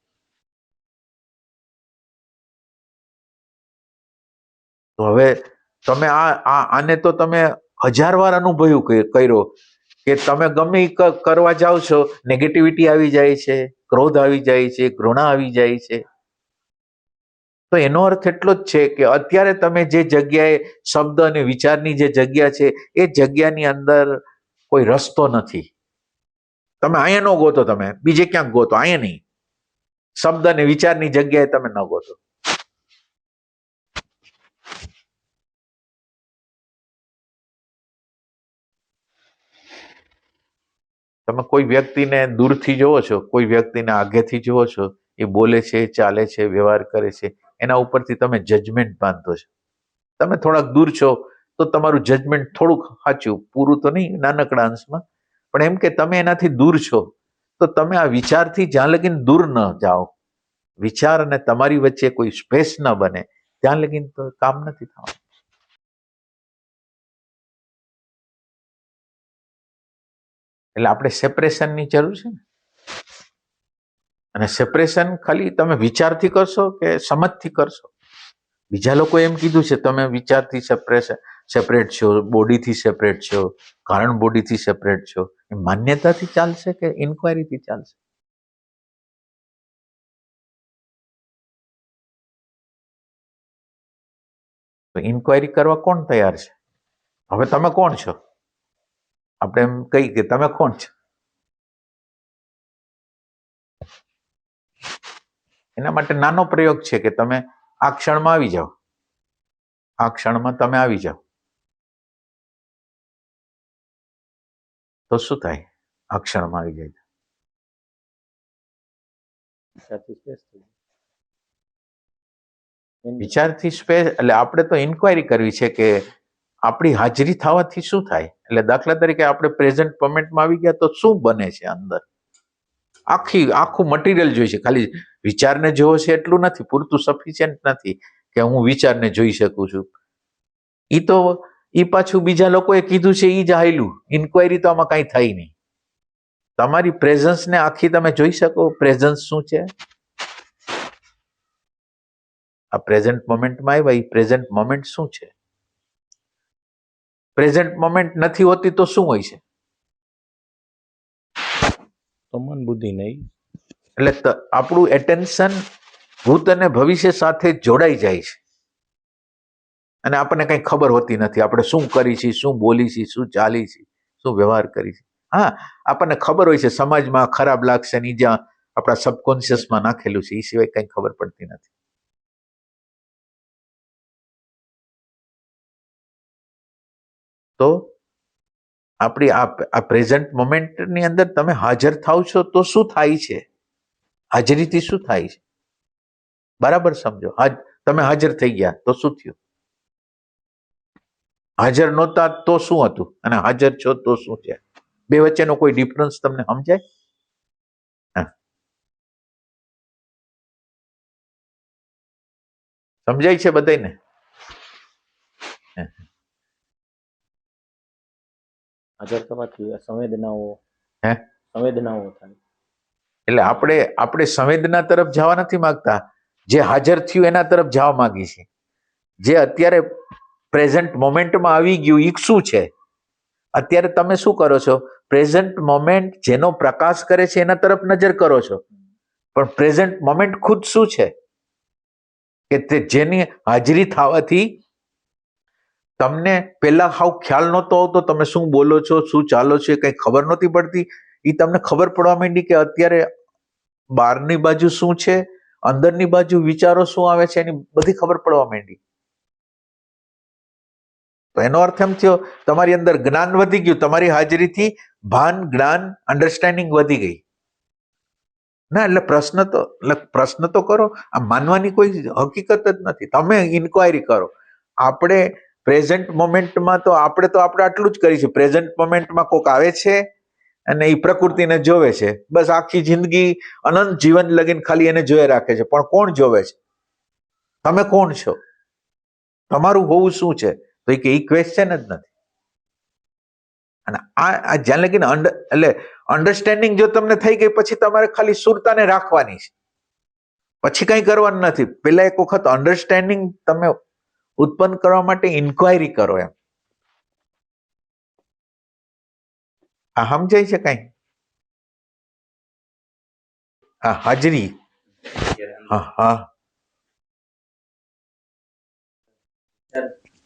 તો હવે તમે આને તો તમે 1000 વાર અનુભવ્યું કર્યો કે તમે ગમે કરવા જાઓ છો, નેગેટિવિટી આવી જાય છે, ક્રોધ આવી જાય છે, ઘૃણા આવી જાય છે. તો એનો અર્થ એટલો જ છે કે અત્યારે તમે જે જગ્યાએ શબ્દ અને વિચારની જે જગ્યા છે એ જગ્યાની અંદર કોઈ રસ્તો નથી. તમે અહીંયા ન ગોતો, તમે બીજે ક્યાંક ગોતો, અહીંયા નહીં. શબ્દ અને વિચારની જગ્યાએ તમે ન ગોતો. તમે કોઈ વ્યક્તિને દૂરથી જોવો છો, કોઈ વ્યક્તિને આગેથી જોવો છો, એ બોલે છે, ચાલે છે, વ્યવહાર કરે છે, એના ઉપરથી તમે જજમેન્ટ બાંધો છો. તમે થોડાક દૂર છો તો તમારું જજમેન્ટ થોડુંક સાચું, પૂરું તો નહીં, નાનકડા અંશમાં, પણ એમ કે તમે એનાથી દૂર છો તો તમે આ વિચારથી જ્યાં લગીને દૂર ન જાઓ, વિચાર અને તમારી વચ્ચે કોઈ સ્પેસ ન બને, ત્યાં લગીને તો કામ નથી થવાનું. એટલે આપણે સેપરેશનની જરૂર છે ને. અને સેપરેશન ખાલી તમે વિચારથી કરશો કે સમજથી કરશો? બીજા લોકો એમ કીધું છે તમે વિચારથી સેપરેટ છો, બોડીથી સેપરેટ છો, કારણ બોડીથી સેપરેટ છો. એ માન્યતાથી ચાલશે કે ઇન્ક્વાયરીથી ચાલશે? તો ઇન્ક્વાયરી કરવા કોણ તૈયાર છે? હવે તમે કોણ છો? આપણે એમ કહી કે તમે કોણ છો? એના માટે નાનો પ્રયોગ છે કે તમે આ ક્ષણમાં આવી જાઓ. આ ક્ષણમાં તમે આવી જાઓ તો શું થાય? આ ક્ષણમાં આવી જાય વિચારથી સ્પેસ. એટલે આપણે તો ઇન્ક્વાયરી કરવી છે કે આપણી હાજરી થવાથી શું થાય. એટલે દાખલા તરીકે આપણે પ્રેઝન્ટ મોમેન્ટમાં આવી ગયા તો શું બને છે અંદર? આખું મટીરિયલ જોઈ છે. ખાલી વિચારને જોવો છે એટલું નથી, પૂરતું સફિશિયન્ટ નથી કે હું વિચારને જોઈ શકું છું. ઈ પાછું બીજા લોકોએ કીધું છે ઈ જ હાયલું. ઇન્ક્વાયરી તો આમાં કઈ થઈ નહીં. તમારી પ્રેઝન્સને આખી તમે જોઈ શકો. પ્રેઝન્સ શું છે? આ પ્રેઝન્ટ મોમેન્ટમાં આવ્યા, એ પ્રેઝન્ટ મોમેન્ટ શું છે? પ્રેઝન્ટ મોમેન્ટ નથી હોતી તો શું હોય છે? તો મન બુદ્ધિ નહીં. એટલે આપણું એટેન્શન ભૂત અને ભવિષ્ય સાથે જોડાઈ જાય છે અને આપણને કઈ ખબર હોતી નથી આપણે શું કરી છીએ, શું બોલી છીએ, શું ચાલી છીએ, શું વ્યવહાર કરી છે. હા, આપણને ખબર હોય છે સમાજમાં ખરાબ લાગશે ની જ્યાં આપણા સબકોન્શિયસમાં નાખેલું છે, એ સિવાય કઈ ખબર પડતી નથી. તો આપણી આ પ્રેઝન્ટ મોમેન્ટની અંદર તમે હાજર થાવ છો તો શું થાય છે? હાજરીથી શું થાય છે? બરાબર સમજો. તમે હાજર થઈ ગયા તો શું થયું? હાજર નહોતા તો શું હતું? અને હાજર છો તો શું છે? બે વચ્ચેનો કોઈ ડિફરન્સ તમને સમજાય? સમજાય છે બધાને? હાજર થવાથી સંવેદનાઓ હે થાય. એટલે આપણે સંવેદના તરફ જવા નથી માંગતા, જે હાજર થયું એના તરફ જવા માંગી છે. જે અત્યારે પ્રેઝન્ટ મોમેન્ટમાં આવી ગયું એ શું છે? અત્યારે તમે શું કરો છો? પ્રેઝન્ટ મોમેન્ટ જેનો પ્રકાશ કરે છે એના તરફ નજર કરો છો, પણ પ્રેઝન્ટ મોમેન્ટ ખુદ શું છે કે તે જેની હાજરી થવાથી તમને પેલા હાવ ખ્યાલ નહોતો આવતો તમે શું બોલો છો, શું ચાલો છો, કઈ ખબર નહોતી પડતી. એ તમને ખબર પડવા માંડી કે અત્યારે બહારની બાજુ શું છે, અંદરની બાજુ વિચારો શું આવે છે એની બધી ખબર પડવા માંડી. તો એનો અર્થ એમ થયો તમારી અંદર જ્ઞાન વધી ગયું, તમારી હાજરીથી ભાન, જ્ઞાન, અન્ડરસ્ટેન્ડિંગ વધી ગઈ. ના એટલે પ્રશ્ન તો કરો. આ માનવાની કોઈ હકીકત જ નથી. તમે ઇન્ક્વાયરી કરો. આપણે પ્રેઝન્ટ મોમેન્ટમાં તો આપણે આટલું જ કરીશું. પ્રેઝન્ટ મોમેન્ટમાં કોક આવે છે અને એ પ્રકૃતિને જોવે છે, બસ આખી જિંદગી અનંત જીવન લગીને ખાલી એને જોઈ રાખે છે. પણ કોણ જોવે છે? તમે કોણ છો? તમારું હોવું શું છે? તો એ ક્વેશ્ચન જ નથી. અને આ જ્યાં લગીને એટલે અન્ડરસ્ટેન્ડિંગ જો તમને થઈ ગઈ પછી તમારે ખાલી સુરતાને રાખવાની છે, પછી કઈ કરવાનું નથી. પેલા એક વખત અન્ડરસ્ટેન્ડિંગ તમે ઉત્પન્ન કરવા માટે ઇન્ક્વાયરી કરો. એમ આ સમજાય છે કઈ? હા, હાજરી. હા હા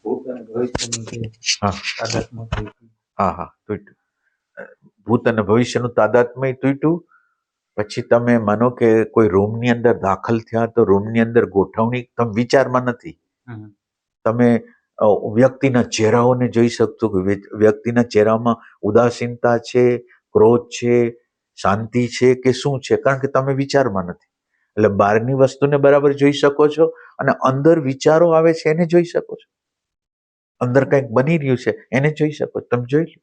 ભૂત અને ભવિષ્યનું જે હા તાદાત્મ્ય છે, હા હા તૂટ્યું. ભૂત અને ભવિષ્યનું તાદાત્મ્ય તૂટ્યું. પછી તમે માનો કે કોઈ રૂમની અંદર દાખલ થયા તો રૂમની અંદર ગોઠવણી તમે વિચારમાં નથી. તમે વ્યક્તિના ચહેરાઓને જોઈ શકશો કે વ્યક્તિના ચહેરામાં ઉદાસીનતા છે, ક્રોધ છે, શાંતિ છે કે શું છે, કારણ કે તમે વિચારમાં નથી. એટલે બહારની વસ્તુને બરાબર જોઈ શકો છો અને અંદર વિચારો આવે છે એને જોઈ શકો છો. અંદર કંઈક બની રહ્યું છે એને જોઈ શકો છો. તમે જોઈ લો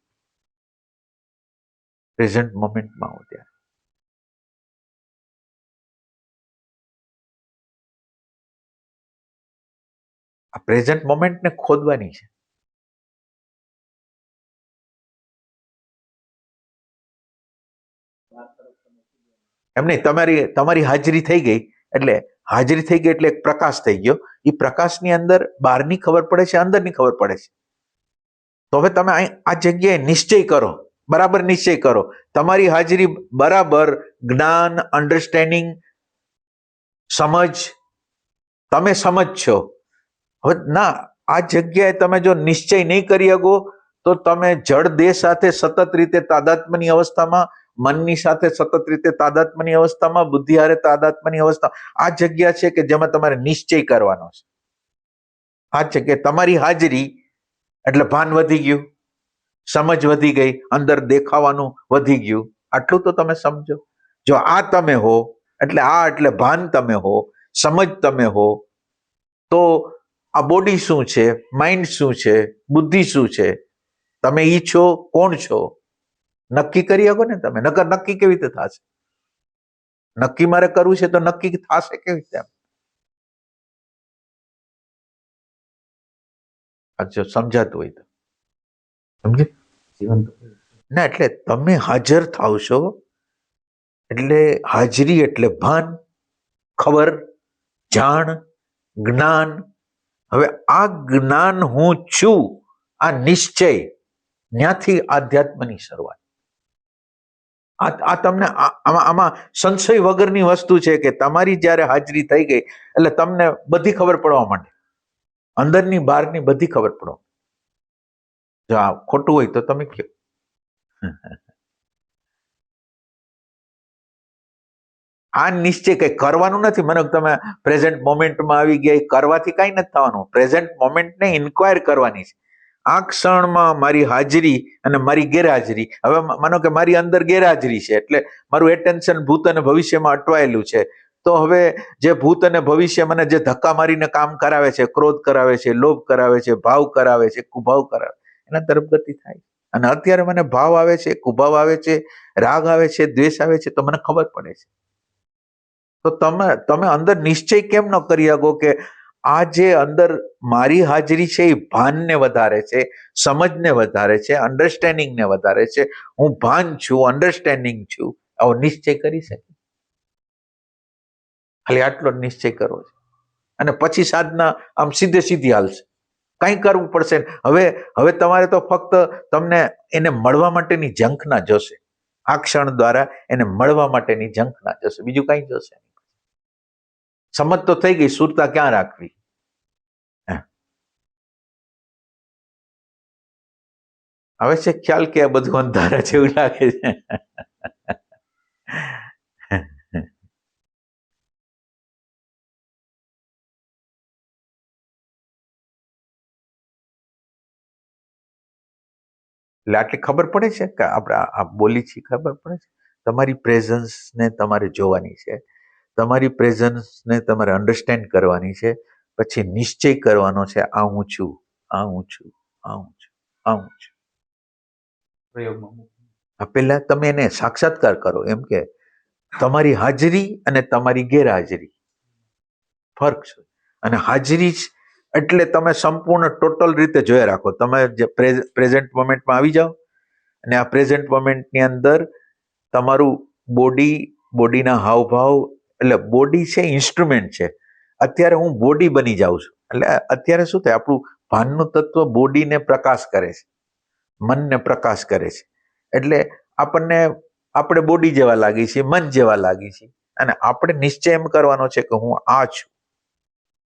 પ્રેઝન્ટ મોમેન્ટમાં આવો ત્યારે. આ પ્રેઝન્ટ મોમેન્ટને ખોદવાની છે. એમ નહીં, તમારી હાજરી થઈ ગઈ એટલે એક પ્રકાશ થઈ ગયો. એ પ્રકાશની અંદર બહારની ખબર પડે છે, અંદરની ખબર પડે છે. તો હવે તમે આ જગ્યાએ નિશ્ચય કરો, બરાબર નિશ્ચય કરો. તમારી હાજરી બરાબર જ્ઞાન, અન્ડરસ્ટેન્ડિંગ, સમજ, તમે સમજશો. હવે ના, આ જગ્યાએ તમે જો નિશ્ચય નહીં કરી શકો તો તમે જળ દેહ સાથે સતત રીતે તાદાત્મ્યની અવસ્થામાં, મનની સાથે સતત રીતે તાદાત્મ્યની અવસ્થામાં, બુદ્ધિ હારે તાદાત્મ્યની અવસ્થા, આ જગ્યા છે કે જેમાં તમારે નિશ્ચય કરવાનો છે. આ જગ્યાએ તમારી હાજરી એટલે ભાન વધી ગયું, સમજ વધી ગઈ, અંદર દેખાવાનું વધી ગયું. આટલું તો તમે સમજો. જો આ તમે હો એટલે ભાન તમે હો, સમજ તમે હો, તો આ બોડી શું છે, માઇન્ડ શું છે, બુદ્ધિ શું છે, તમે ઈ છો, કોણ છો, નક્કી કરી શકો ને તમે. નકર નક્કી કેવી રીતે થશે? નક્કી મારે કરવું છે તો નક્કી થશે કેવી રીતે? જો સમજાતું હોય તો સમજે જીવન ના. એટલે તમે હાજર થાવ છો એટલે હાજરી એટલે ભાન, ખબર, જાણ, જ્ઞાન. હવે આ જ્ઞાન હું છું, આ નિશ્ચય, ત્યાંથી આધ્યાત્મની શરૂઆત. આ તમને આમાં સંશય વગરની વસ્તુ છે કે તમારી જ્યારે હાજરી થઈ ગઈ એટલે તમને બધી ખબર પડવા માંડે, અંદરની બહારની બધી ખબર પડવા. જો આ ખોટું હોય તો તમે કહો. આ નિશ્ચય કઈ કરવાનું નથી. મને તમે પ્રેઝન્ટ મોમેન્ટમાં આવી ગયા, કરવાથી કઈ નથી થવાનું. પ્રેઝન્ટ મોમેન્ટને ઇન્ક્વાયર કરવાની છે. આ ક્ષણમાં મારી હાજરી અને મારી ગેરહાજરી. હવે માનો કે મારી અંદર ગેરહાજરી છે એટલે મારું એટેન્શન ભૂત અને ભવિષ્યમાં અટવાયેલું છે. તો હવે જે ભૂત અને ભવિષ્ય મને જે ધક્કા મારીને કામ કરાવે છે, ક્રોધ કરાવે છે, લોભ કરાવે છે, ભાવ કરાવે છે, કુભાવ કરાવે, એના તરફ ગતિ થાય. અને અત્યારે મને ભાવ આવે છે, કુભાવ આવે છે, રાગ આવે છે, દ્વેષ આવે છે, તો મને ખબર પડે છે. તો તમે અંદર નિશ્ચય કેમ ન કરી શકો કે આ જે અંદર મારી હાજરી છે એ ભાનને વધારે છે, સમજને વધારે છે, અન્ડરસ્ટેન્ડિંગને વધારે છે. હું ભાન છું, અન્ડરસ્ટેન્ડિંગ છું. આવો નિશ્ચય કરી શકે. ખાલી આટલો નિશ્ચય કરવો છે અને પછી સાધના આમ સીધી હાલશે. કંઈ કરવું પડશે. હવે તમારે તો ફક્ત તમને એને મળવા માટેની ઝંખના જોશે. આ ક્ષણ દ્વારા એને મળવા માટેની ઝંખના જોશે, બીજું કઈ જોશે. સમજ તો થઈ ગઈ, સુરતા ક્યાં રાખવી. હવે છે ખ્યાલ કે આ બધું અંધારા જેવું લાગે છે. એટલે આટલી ખબર પડે છે કે આપણે આ બોલી છીએ ખબર પડે છે. તમારી પ્રેઝન્સને તમારે જોવાની છે, તમારી પ્રેઝન્સને તમારે અન્ડરસ્ટેન્ડ કરવાની છે, પછી નિશ્ચય કરવાનો છે આ હું છું, આ હું છું, આ હું છું, આ હું છું. પ્રયોગમાં મૂકો. પહેલા તમે એને સાક્ષાત્કાર કરો, એમ કે તમારી હાજરી અને તમારી ગેરહાજરી ફરક છે. અને હાજરી એટલે તમે સંપૂર્ણ ટોટલ રીતે જોયા રાખો. તમે જે પ્રેઝન્ટ મોમેન્ટમાં આવી જાઓ અને આ પ્રેઝન્ટ મોમેન્ટની અંદર તમારું બોડીના હાવભાવ, એટલે બોડી છે ઇન્સ્ટ્રુમેન્ટ છે. અત્યારે હું બોડી બની જાઉં છું, એટલે અત્યારે શું થાય, આપણું ભાનનું તત્વ બોડીને પ્રકાશ કરે છે, મનને પ્રકાશ કરે છે. એટલે આપણે બોડી જેવા લાગી છીએ, મન જેવા લાગી છીએ. અને આપણે નિશ્ચય એમ કરવાનો છે કે હું આ છું.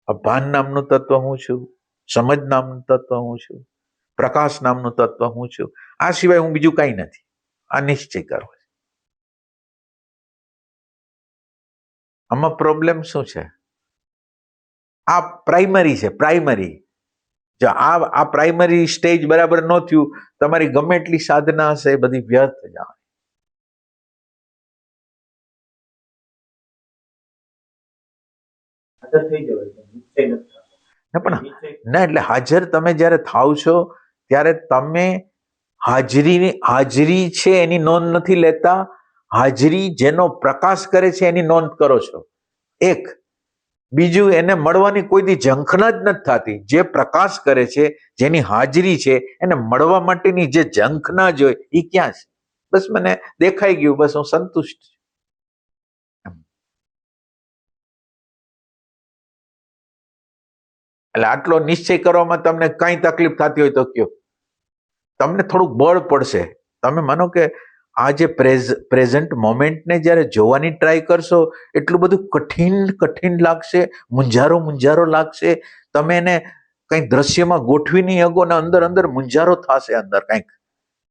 આ ભાન નામનું તત્વ હું છું, સમજ નામનું તત્વ હું છું, પ્રકાશ નામનું તત્વ હું છું. આ સિવાય હું બીજું કઈ નથી. આ નિશ્ચય કરવો છે. આમાં પ્રોબ્લેમ શું છે? આ પ્રાઇમરી છે, પ્રાઇમરી. જો આ પ્રાઇમરી સ્ટેજ બરાબર ન થયું, તમારી ગમે એટલી સાધના હશે એ બધી વ્યર્થ જાય. એટલે હાજર તમે જ્યારે થાવ છો ત્યારે તમે હાજરી છે એની નોંધ નથી લેતા. હાજરી જેનો પ્રકાશ કરે છે એની નોંધ કરો છો. એક બીજું, એને મળવાની કોઈ દી ઝંખના જ નથી થતી. જે પ્રકાશ કરે છે, જેની હાજરી છે, એને મળવા માટેની જે ઝંખના જ હોય એ ક્યાં છે? બસ મને દેખાઈ ગયું, બસ હું સંતુષ્ટ છું. એટલે આટલો નિશ્ચય કરવામાં તમને કઈ તકલીફ થતી હોય તો કયો, તમને થોડુંક બળ પડશે. તમે માનો કે આ જે પ્રેઝન્ટ મોમેન્ટને જ્યારે જોવાની ટ્રાય કરશો, એટલું બધું કઠિન લાગશે, મૂંઝારો લાગશે. તમે એને કંઈક દ્રશ્યમાં ગોઠવી નહીં શકો ને અંદર મૂંઝારો થશે અંદર કંઈક,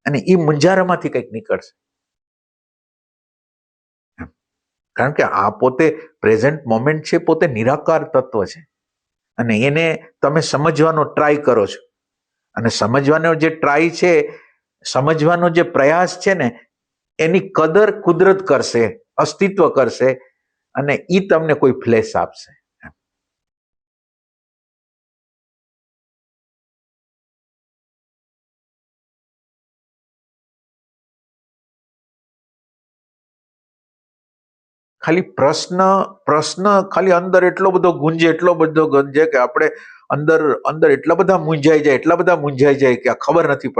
અને એ મૂંઝારામાંથી કંઈક નીકળશે. કારણ કે આ પોતે પ્રેઝન્ટ મોમેન્ટ છે, પોતે નિરાકાર તત્વ છે. અને એને તમે સમજવાનો ટ્રાય કરો છો. અને સમજવાનો જે ટ્રાય છે, સમજવાનો જે પ્રયાસ છે ને, એની કદર કુદરત કરશે, અસ્તિત્વ કરશે, અને ઈ તમને કોઈ ફ્લેશ આપશે. ખાલી પ્રશ્ન ખાલી અંદર એટલો બધો ગુંજે કે આપણે અંદર એટલા બધા મૂંઝાઈ જાય કે આ ખબર નથી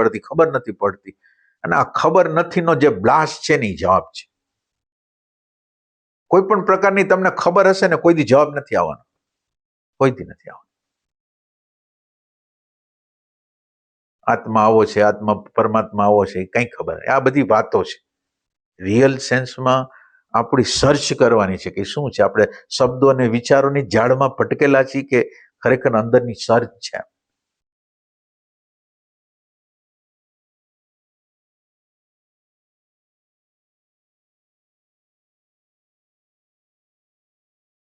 પડતી. અને આ ખબર નથીનો જે બ્લાસ્ટ છે ને, જવાબ છે. કોઈ પણ પ્રકારની તમને ખબર હશે ને, કોઈ દી જવાબ નથી આવવાનો, કોઈ દી નથી આવવાનો. આત્મા આવો છે, પરમાત્મા આવો છે, કઈ ખબર? આ બધી વાતો છે. રિયલ સેન્સમાં આપણી સર્ચ કરવાની છે કે શું છે. આપણે શબ્દો અને વિચારોની ઝાડમાં ભટકેલા છીએ કે ખરેખર અંદરની સર્ચ છે.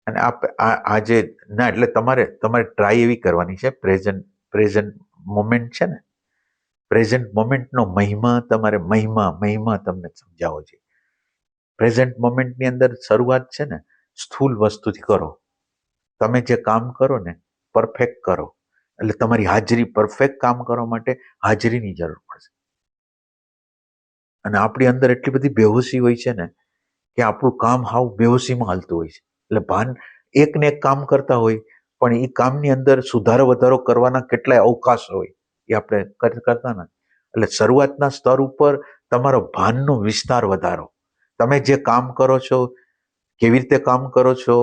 અને આજે ના, એટલે તમારે ટ્રાય એવી કરવાની છે. પ્રેઝન્ટ મોમેન્ટ છે ને, પ્રેઝન્ટ મોમેન્ટનો મહિમા તમને સમજાવો છે. પ્રેઝન્ટ મોમેન્ટની અંદર શરૂઆત છે ને, સ્થૂલ વસ્તુથી કરો. તમે જે કામ કરો ને, પરફેક્ટ કરો. એટલે તમારી હાજરી, પરફેક્ટ કામ કરવા માટે હાજરીની જરૂર પડશે. અને આપણી અંદર એટલી બધી બેહોશી હોય છે ને કે આપણું કામ હાવ બેહોશીમાં હાલતું હોય છે. એટલે ભાન એક ને એક કામ કરતા હોય, પણ એ કામની અંદર સુધારો વધારો કરવાના કેટલાય અવકાશ હોય, એ આપણે કરતા નથી. એટલે શરૂઆતના સ્તર ઉપર તમારો ભાનનો વિસ્તાર વધારો. તમે જે કામ કરો છો, કેવી રીતે કામ કરો છો,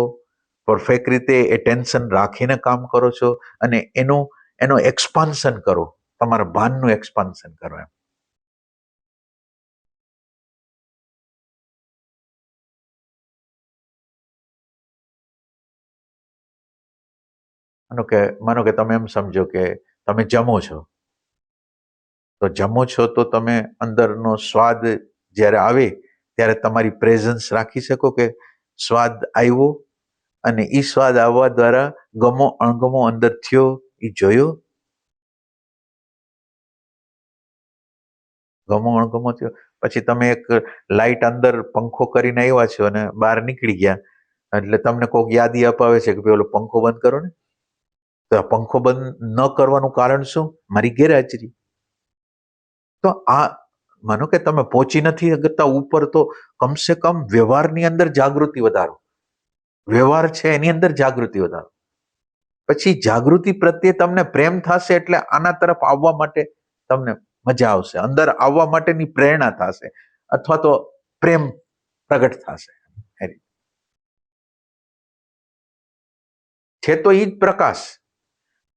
પરફેક્ટ રીતે એટેન્શન રાખીને કામ કરો છો, અને એનો એક્સપાન્શન કરો. તમારા ભાનનું એક્સપાન્શન કરો. એમ માનો કે તમે એમ સમજો કે તમે જમો છો, તો તમે અંદરનો સ્વાદ જ્યારે આવે ત્યારે તમારી પ્રેઝન્સ રાખી શકો કે સ્વાદ આવ્યો, અને એ સ્વાદ આવવા દ્વારા ગમો અણગમો અંદર થયો એ જોયો. ગમો અણગમો થયો, પછી તમે એક લાઇટ અંદર પંખો કરીને આવ્યા છો અને બહાર નીકળી ગયા, એટલે તમને કોઈક યાદી અપાવે છે કે પેલો પંખો બંધ કરો ને, તો આ પંખો બંધ ન કરવાનું કારણ શું? મારી ગેરહાજરી. તો આ માનો કે તમે પહોંચી નથી શકતા ઉપર, તો કમસે કમ વ્યવહારની અંદર જાગૃતિ વધારો. વ્યવહાર છે એની અંદર જાગૃતિ વધારો, પછી જાગૃતિ પ્રત્યે તમને પ્રેમ થશે, એટલે આના તરફ આવવા માટે તમને મજા આવશે, અંદર આવવા માટેની પ્રેરણા થશે, અથવા તો પ્રેમ પ્રગટ થશે. છે તો એ જ પ્રકાશ.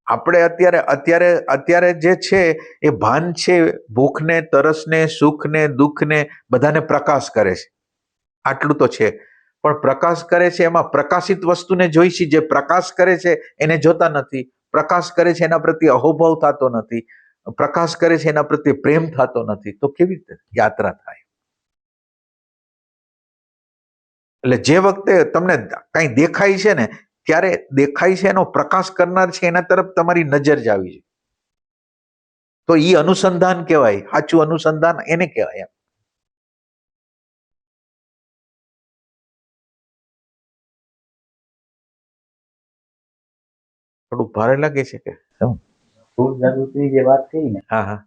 આપણે અત્યારે જે છે એ ભાન છે, ભૂખને, તરસને, સુખને, દુઃખને બધાને પ્રકાશ કરે છે, આટલું તો છે. પણ પ્રકાશ કરે છે એમાં પ્રકાશિત વસ્તુને જોઈશી, જે પ્રકાશ કરે છે એને જોતા નથી. પ્રકાશ કરે છે એના પ્રત્યે અહોભાવ થતો નથી, પ્રકાશ કરે છે એના પ્રત્યે પ્રેમ થતો નથી, તો કેવી રીતે યાત્રા થાય? એટલે જે વખતે તમને કઈ દેખાય છે ને, ત્યારે દેખાય છે એનો પ્રકાશ કરનાર છે એના તરફ તમારી નજર જ આવી છે, તો ઈ અનુસંધાન કહેવાય. સાચું અનુસંધાન એને કહેવાય. થોડું ભારે લાગે છે કે શું? ભૂલ જાગૃતિની જે વાત કરી ને, હા હા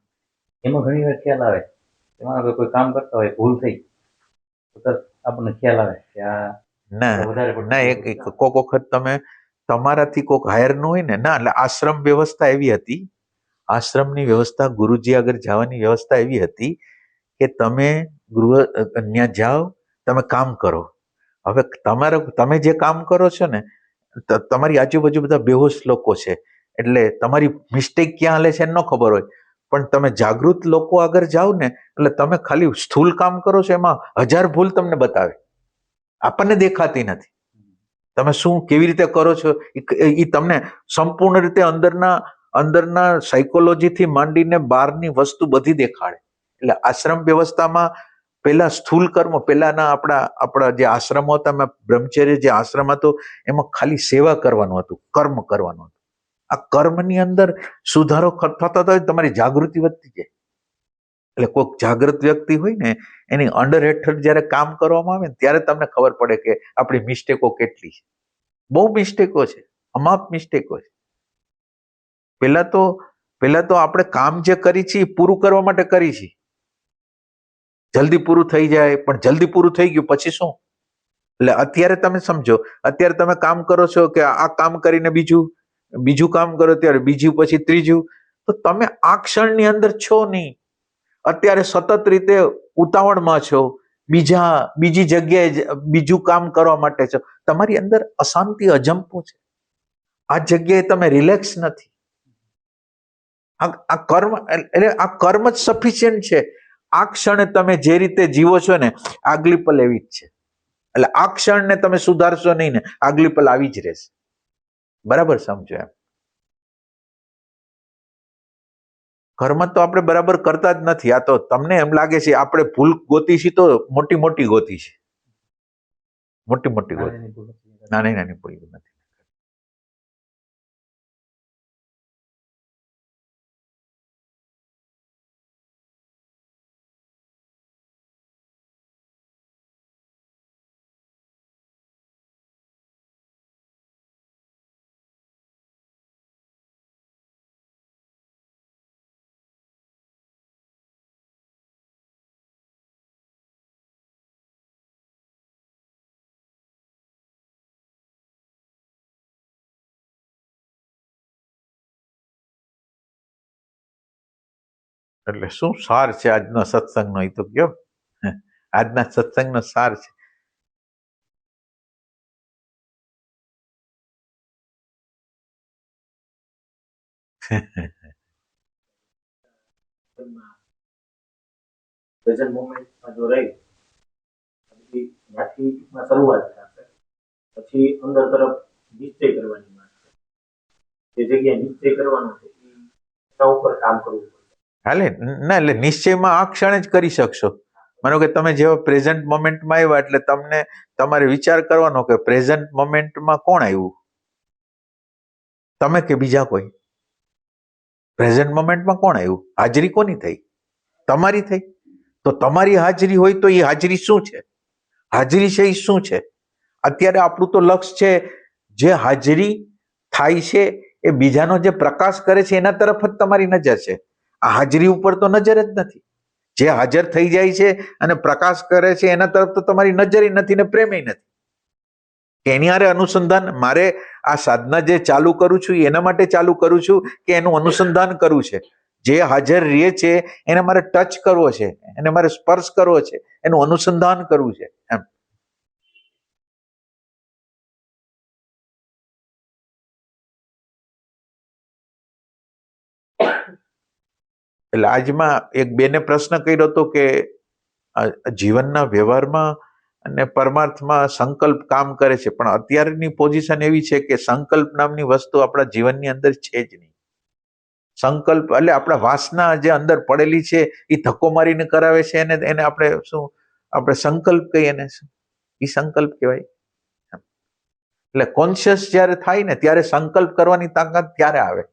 એમાં ઘણી વાર ખ્યાલ આવે, એમાં આપણે કોઈ કામ કરતા હોય, ભૂલ થઈ તો તરત આપણને ખ્યાલ આવે કે આ ના વધારે પડતું ના, એક કોક વખત તમે તમારાથી કોક હાયર નું હોય ને, ના એટલે આશ્રમ વ્યવસ્થા એવી હતી, આશ્રમની વ્યવસ્થા, ગુરુજી આગળ જવાની વ્યવસ્થા એવી હતી કે તમે ત્યાં જાઓ, તમે કામ કરો. હવે તમે જે કામ કરો છો ને, તમારી આજુબાજુ બધા બેહોશ લોકો છે, એટલે તમારી મિસ્ટેક ક્યાં હાલે છે એને ન ખબર હોય, પણ તમે જાગૃત લોકો આગળ જાઓ ને, એટલે તમે ખાલી સ્થૂલ કામ કરો છો, એમાં 1000 ભૂલ તમને બતાવે, આપણને દેખાતી નથી. તમે શું કેવી રીતે કરો છો એ તમને સંપૂર્ણ રીતે અંદરના સાયકોલોજીથી માંડીને બહારની વસ્તુ બધી દેખાડે. એટલે આશ્રમ વ્યવસ્થામાં પેલા સ્થૂલ કર્મ, પેલાના આપણા જે આશ્રમો હતા, બ્રહ્મચર્ય જે આશ્રમ હતો, એમાં ખાલી સેવા કરવાનું હતું, કર્મ કરવાનું હતું. આ કર્મની અંદર સુધારો થતો હતો, તમારી જાગૃતિ વધતી જાય. એટલે કોઈક જાગૃત વ્યક્તિ હોય ને, એની અંડર હેઠળ જયારે કામ કરવામાં આવે ને, ત્યારે તમને ખબર પડે કે આપણી મિસ્ટેકો કેટલી છે. બહુ મિસ્ટેકો છે, અમાપ મિસ્ટેકો છે. પેલા તો આપણે કામ જે કરી છે એ પૂરું કરવા માટે કરી છે, જલ્દી પૂરું થઈ જાય, પણ જલ્દી પૂરું થઈ ગયું પછી શું? એટલે અત્યારે તમે સમજો, અત્યારે તમે કામ કરો છો કે આ કામ કરીને બીજું કામ કરો, ત્યારે બીજું, પછી ત્રીજું, તો તમે આ ક્ષણની અંદર છો નહીં. અત્યારે સતત રીતે ઉતાવળમાં છો, બીજી જગ્યાએ બીજું કામ કરવા માટે છો, તમારી અંદર અશાંતિ, અજંપો છે. આ જગ્યાએ તમે રિલેક્સ નથી. આ કર્મ, એટલે આ કર્મ જ સફિશિયન્ટ છે. આ ક્ષણે તમે જે રીતે જીવો છો ને, આગલી પલ એવી જ છે. એટલે આ ક્ષણને તમે સુધારશો નહીં ને, આગલી પલ આવી જ રહેશે. બરાબર સમજો એમ? કર્મ તો આપણે બરાબર કરતા જ નથી. આ તો તમને એમ લાગે છે આપણે ભૂલ ગોતી છે, તો મોટી મોટી ગોતી છે, મોટી મોટી ગોતી, નાની નાની ભૂલ નથી. એટલે શું સાર છે આજનો સત્સંગનો, એ તો કયો. આજના સત્સંગનો સાર છે. પ્રેઝન્ટ મોમેન્ટમાં જો રહી, પછી ત્યાંથી ટૂંકમાં શરૂઆત થશે, પછી અંદર તરફ નિશ્ચય કરવાની વાત છે. જે જગ્યાએ નિશ્ચય કરવાનો છે એના ઉપર કામ કરવું પડશે. હાલે ના, એટલે નિશ્ચયમાં આ ક્ષણે જ કરી શકશો. માનો કે તમે જેવા પ્રેઝન્ટ મોમેન્ટમાં આવ્યા, એટલે તમારે વિચાર કરવાનો કે પ્રેઝન્ટ મોમેન્ટમાં કોણ આવ્યું, તમે કે બીજા કોઈ? પ્રેઝન્ટ મોમેન્ટમાં કોણ આવ્યું? હાજરી કોની થઈ? તમારી થઈ. તો તમારી હાજરી હોય તો એ હાજરી શું છે? હાજરી છે એ શું છે? અત્યારે આપણું તો લક્ષ્ય છે, જે હાજરી થાય છે એ બીજાનો જે પ્રકાશ કરે છે એના તરફ જ તમારી નજર છે. આ હાજરી ઉપર તો નજર જ નથી. જે હાજર થઈ જાય છે અને પ્રકાશ કરે છે એના તરફ તો તમારી નજર નથી ને પ્રેમ નથી. એની હારે અનુસંધાન મારે આ સાધના જે ચાલુ કરું છું એના માટે ચાલુ કરું છું કે એનું અનુસંધાન કરવું છે. જે હાજર રહે છે એને મારે ટચ કરવો છે, એને મારે સ્પર્શ કરવો છે, એનું અનુસંધાન કરવું છે એમ. એટલે આજમાં એક બેને પ્રશ્ન કર્યો હતો કે જીવનના વ્યવહારમાં અને પરમાર્થમાં સંકલ્પ કામ કરે છે, પણ અત્યારની પોઝિશન એવી છે કે સંકલ્પ નામની વસ્તુ આપણા જીવનની અંદર છે જ નહીં. સંકલ્પ એટલે આપણા વાસના જે અંદર પડેલી છે એ ધક્કો મારીને કરાવે છે, એને આપણે શું આપણે સંકલ્પ કહીએ ને, એ સંકલ્પ કહેવાય. એટલે કોન્શિયસ જ્યારે થાય ને ત્યારે સંકલ્પ કરવાની તાકાત ત્યારે આવે.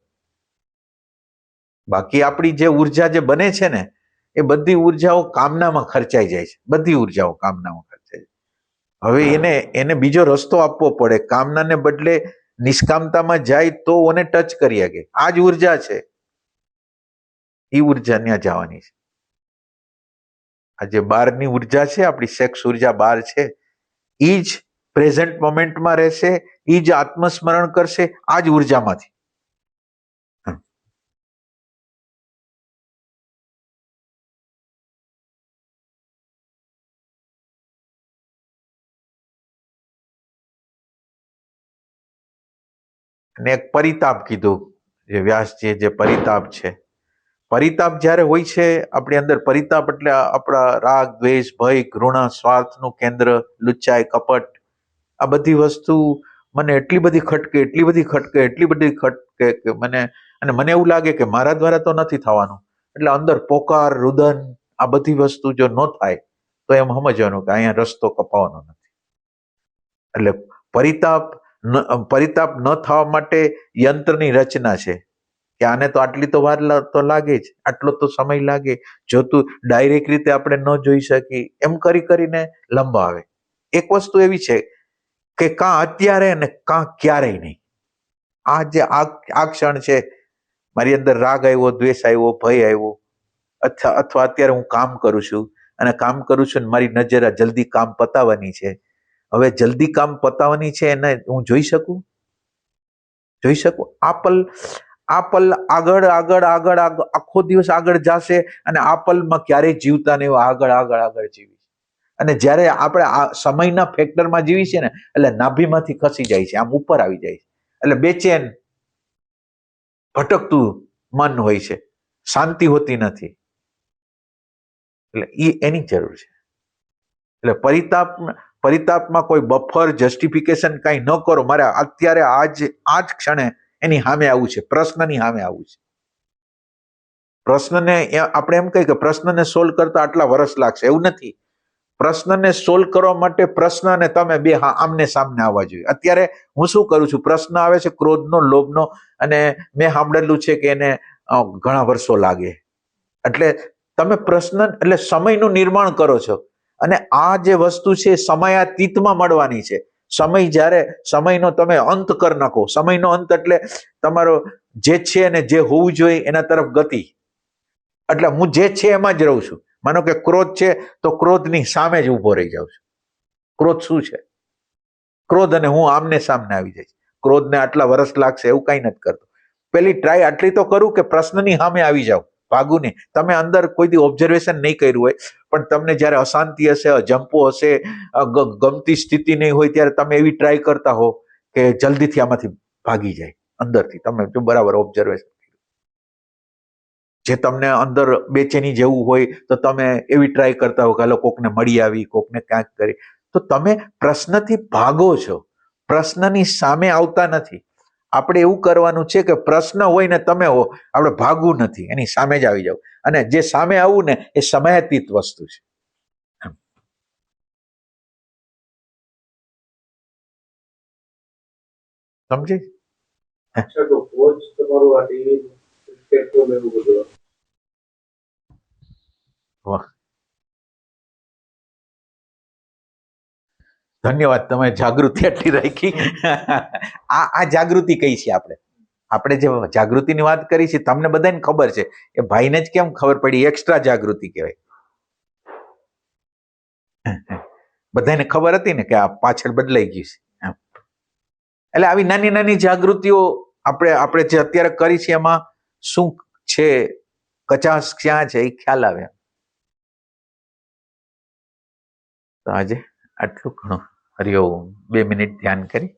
બાકી આપણી જે ઉર્જા જે બને છે ને એ બધી ઉર્જાઓ કામનામાં ખર્ચાઈ જાય છે. બધી ઉર્જાઓ કામનામાં ખર્ચાઈ જાય. હવે એને બીજો રસ્તો આપવો પડે. કામનાને બદલે નિષ્કામતામાં જાય તો ઓને ટચ કરી શકે. આ જ ઉર્જા છે, એ ઉર્જા ત્યાં જવાની છે. આ જે બહારની ઉર્જા છે, આપણી સેક્સ ઉર્જા બહાર છે, એ જ પ્રેઝન્ટ મોમેન્ટમાં રહેશે, એ જ આત્મસ્મરણ કરશે આ જ ઉર્જામાંથી. અને એક પરિતાપ કીધું, જે વ્યાસજીએ જે પરિતાપ છે, પરિતાપ જ્યારે હોય છે આપણી અંદર, પરિતાપ એટલે આપણા રાગ, દ્વેષ, ભય, ઘૃણા, સ્વાર્થનું કેન્દ્ર, લુચ્ચાઈ, કપટ, આ બધી વસ્તુ મને એટલી બધી ખટકે કે મને એવું લાગે કે મારા દ્વારા તો નથી થવાનું. એટલે અંદર પોકાર, રુદન, આ બધી વસ્તુ જો ન થાય તો એમ સમજવાનું કે અહીંયા રસ્તો કપાવાનો નથી. એટલે પરિતાપ ન થવા માટે યંત્રની રચના છે કે આને તો આટલી તો વાર તો લાગે જ, આટલો તો સમય લાગે, જો તું ડાયરેક્ટ રીતે આપણે ન જોઈ શકી, એમ કરીને લંબાવે. એક વસ્તુ એવી છે કે કાં અત્યારે ને કાં ક્યારેય નહીં. આ જે આ ક્ષણ છે, મારી અંદર રાગ આવ્યો, દ્વેષ આવ્યો, ભય આવ્યો, અથવા અત્યારે હું કામ કરું છું અને મારી નજર જલ્દી કામ પતાવવાની છે. હવે જલ્દી કામ પતાવવાની છે એને હું જોઈ શકું? આ પલ આગળ આખો દિવસ આગળ જશે અને આ પલમાં ક્યારેય જીવતા નહીં, આગળ જીવી. અને જ્યારે આપણે આ સમયના ફેક્ટરમાં જીવી છે ને, એટલે નાભીમાંથી ખસી જાય છે, આમ ઉપર આવી જાય છે. એટલે બેચેન ભટકતું મન હોય છે, શાંતિ હોતી નથી. એટલે એની જરૂર છે. એટલે પરિતાપમાં કોઈ બફર, જસ્ટિફિકેશન કઈ ન કરો. મારે અત્યારે આ જ ક્ષણે એની સામે આવવું છે, પ્રશ્નની સામે આવવું છે. પ્રશ્નને આપણે એમ કહીએ કે પ્રશ્નને સોલ્વ કરતા આટલા વર્ષ લાગશે, એવું નથી. પ્રશ્નને સોલ્વ કરવા માટે પ્રશ્ન અને તમે બે આમને સામને આવવા જોઈએ. અત્યારે હું શું કરું છું, પ્રશ્ન આવે છે ક્રોધનો, લોભનો, અને મેં સાંભળેલું છે કે એને ઘણા વર્ષો લાગે. એટલે તમે પ્રશ્ન એટલે સમયનું નિર્માણ કરો છો, અને આ જે વસ્તુ છે સમયાતીતમાં મળવાની છે. સમયનો તમે અંત કરી નાખો. સમયનો અંત એટલે તમારો જે છે ને જે હોવું જોઈએ એના તરફ ગતિ. એટલે હું જે છે એમાં જ રહું છું. માનો કે ક્રોધ છે તો ક્રોધની સામે જ ઉભો રહી જાઉં છું. ક્રોધ શું છે? ક્રોધ અને હું આમને સામને આવી જઈશ. ક્રોધને આટલા વર્ષ લાગશે એવું કઈ નથી કરતો. પેલી ટ્રાય આટલી તો કરું કે પ્રશ્નની સામે આવી જાવ, ભાગું નહીં. તમે અંદર કોઈ દી ઓબ્ઝર્વેશન નહીં કર્યું હોય, પણ તમને જ્યારે અશાંતિ હશે, અજંપો હશે, ગમતી સ્થિતિ નહીં હોય, ત્યારે તમે એવી ટ્રાય કરતા હો કે જલ્દીથી આમાંથી ભાગી જાય અંદરથી. તમે જો બરાબર ઓબ્ઝર્વેશન, જે તમને અંદર બેચેની જેવું હોય તો તમે એવી ટ્રાય કરતા હો કે હાલો કોકને મળી આવી, કોકને ક્યાંક કરી. તો તમે પ્રશ્નથી ભાગો છો, પ્રશ્નની સામે આવતા નથી. આપણે એવું કરવાનું છે કે પ્રશ્ન હોય ને તમે હો, આપણે ભાગવું નથી, એની સામે જ આવી જાવ. અને જે સામે આવવું ને એ સમયાતીત વસ્તુ છે. સમજે? વાહ. ધન્યવાદ, તમે જાગૃતિ આટલી રાખી. આ જાગૃતિ કઈ છે? આપણે જે જાગૃતિની વાત કરી છે તમને બધાને ખબર છે, એ ભાઈને જ કેમ ખબર પડી? એક્સ્ટ્રા જાગૃતિ કહેવાય. બધાને ખબર હતી ને કે આ પાછળ બદલાઈ ગયું છે એમ. એટલે આવી નાની નાની જાગૃતિઓ આપણે જે અત્યારે કરી છે એમાં શું છે, કચાશ ક્યાં છે, એ ખ્યાલ આવે. તો આજે આટલું ઘણું. હરિઓમ. 2 મિનિટ ધ્યાન કરી.